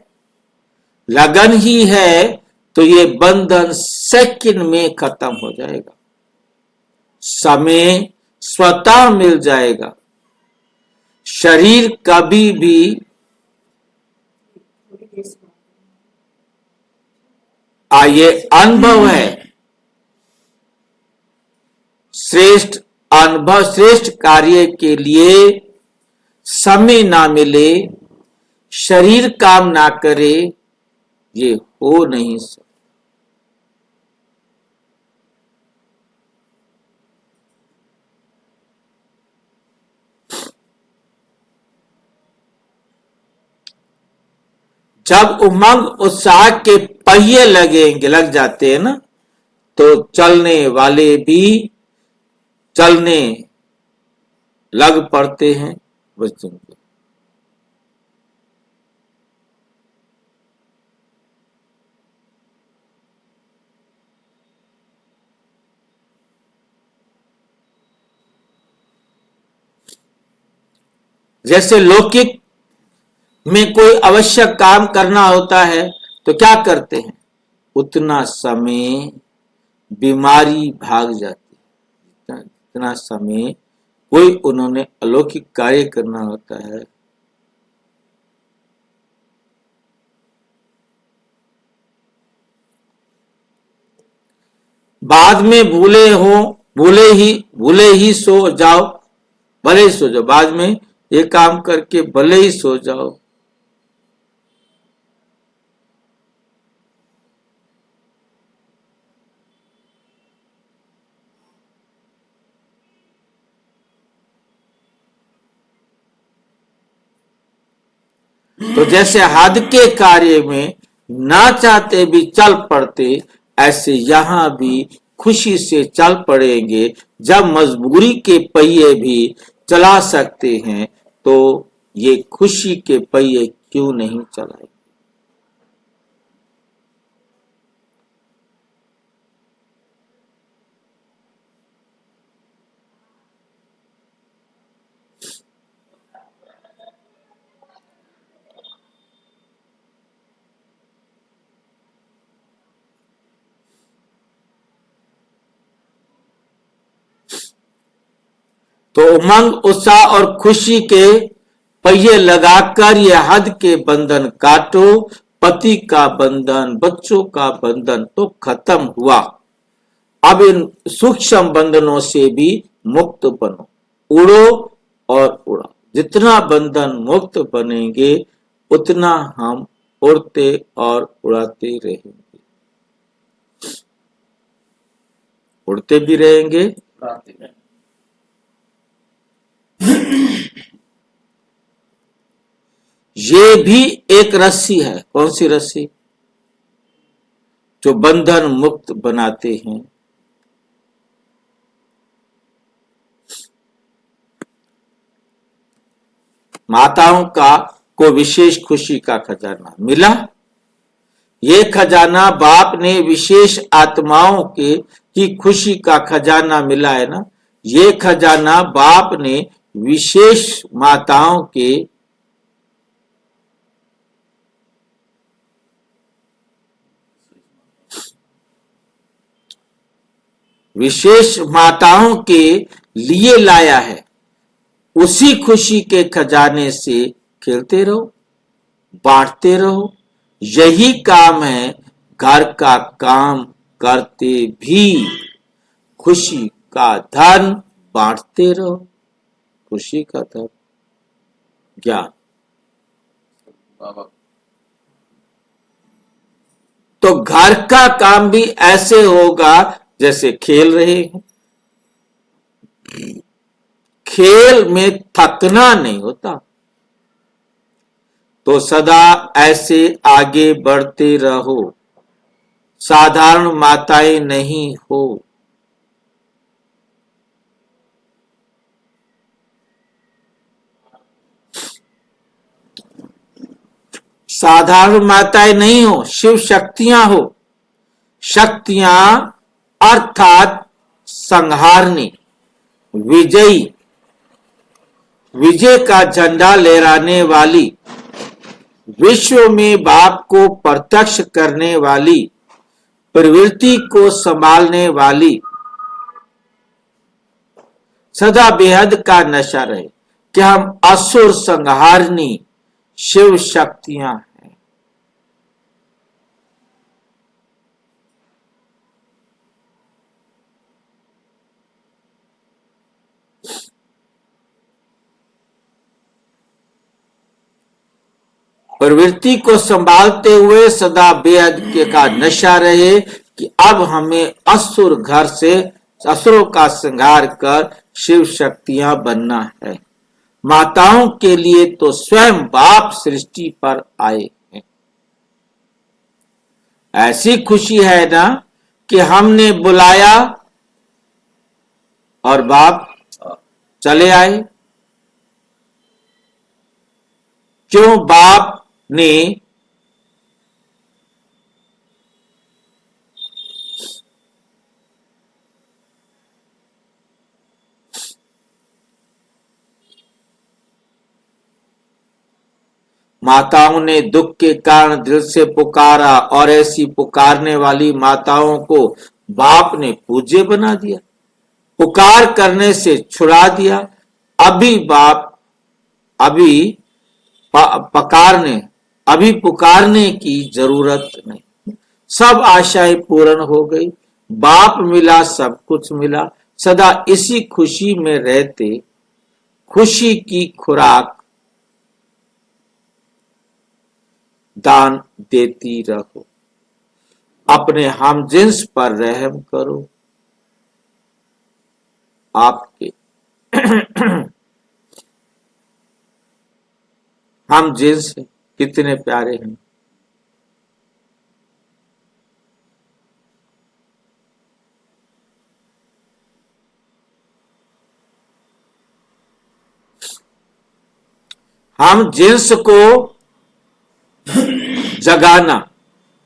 लगन ही है, तो ये बंधन सेकंड में खत्म हो जाएगा। समय स्वतः मिल जाएगा। शरीर कभी भी ये अनुभव है। श्रेष्ठ अनुभव श्रेष्ठ कार्य के लिए समय ना मिले, शरीर काम ना करे, ये हो नहीं सकता। जब उमंग उत्साह के पहिए लग जाते हैं ना, तो चलने वाले भी चलने लग पड़ते हैं बच्चों को। जैसे लौकिक में कोई आवश्यक काम करना होता है तो क्या करते हैं, उतना समय बीमारी भाग जाती है। इतना समय कोई उन्होंने अलौकिक कार्य करना होता है, बाद में भूले ही सो जाओ, भले ही सो जाओ, बाद में ये काम करके भले ही सो जाओ। तो जैसे हद के कार्य में ना चाहते भी चल पड़ते, ऐसे यहां भी खुशी से चल पड़ेंगे। जब मजबूरी के पहिए भी चला सकते हैं तो ये खुशी के पहिए क्यों नहीं चलाए। तो उमंग उत्साह और खुशी के पहिए लगाकर यह हद के बंधन काटो। पति का बंधन, बच्चों का बंधन तो खत्म हुआ, अब इन सूक्ष्म बंधनों से भी मुक्त बनो। उड़ो और उड़ाओ। जितना बंधन मुक्त बनेंगे उतना हम उड़ते और उड़ाते रहेंगे, उड़ते भी रहेंगे। उड़ाते हैं। ये भी एक रस्सी है। कौन सी रस्सी? जो बंधन मुक्त बनाते हैं। माताओं को विशेष खुशी का खजाना मिला। ये खजाना बाप ने विशेष आत्माओं की खुशी का खजाना मिला है ना। ये खजाना बाप ने विशेष माताओं के लिए लाया है। उसी खुशी के खजाने से खेलते रहो, बांटते रहो। यही काम है। घर का काम करते भी खुशी का धन बांटते रहो। खुशी का धन ज्ञान। बाबा तो घर का काम भी ऐसे होगा जैसे खेल रहे हैं। खेल में थकना नहीं होता, तो सदा ऐसे आगे बढ़ते रहो। साधारण माताएं नहीं हो। साधारण माताएं नहीं हो, शिव शक्तियां हो। शक्तियां अर्थात संहारनी, विजयी, विजय का झंडा लहराने वाली, विश्व में बाप को प्रत्यक्ष करने वाली, प्रवृत्ति को संभालने वाली। सदा बेहद का नशा रहे कि हम असुर संहारनी शिव शक्तियां हैं। प्रवृत्ति को संभालते हुए सदा बेहद के का नशा रहे कि अब हमें असुरों का संहार कर शिव शक्तियां बनना है। माताओं के लिए तो स्वयं बाप सृष्टि पर आए हैं। ऐसी खुशी है ना कि हमने बुलाया और बाप चले आए। क्यों बाप ने माताओं ने दुख के कारण दिल से पुकारा और ऐसी पुकारने वाली माताओं को बाप ने पूज्य बना दिया, पुकार करने से छुड़ा दिया। अभी पुकारने की जरूरत नहीं। सब आशाएं पूर्ण हो गई, बाप मिला, सब कुछ मिला। सदा इसी खुशी में रहते, खुशी की खुराक दान देती रहो। अपने हमजिन्स पर रहम करो। आपके हमजिन्स कितने प्यारे हैं। हम जिन्स को जगाना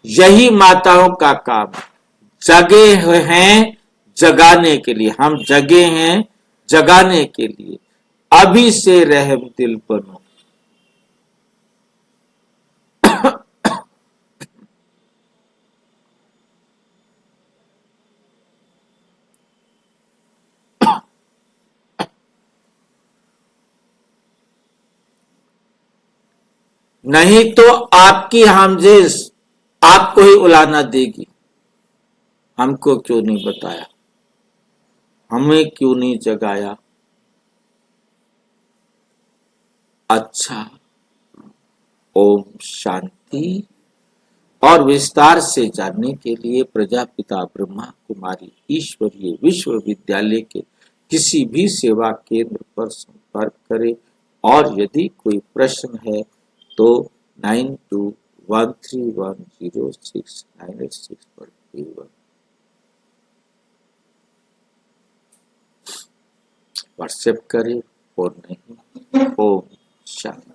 यही माताओं का काम। जगे हैं जगाने के लिए, हम जगे हैं जगाने के लिए। अभी से रहम दिल बनो। नहीं तो आपकी हमजिन्स आपको ही उलाना देगी। हमको क्यों नहीं बताया, हमें क्यों नहीं जगाया। अच्छा, ओम शांति। और विस्तार से जानने के लिए प्रजापिता ब्रह्मा कुमारी ईश्वरीय विश्वविद्यालय के किसी भी सेवा केंद्र पर संपर्क करें। और यदि कोई प्रश्न है तो 9213106986 पर व्हाट्सएप करें और नहीं। ओम शांति।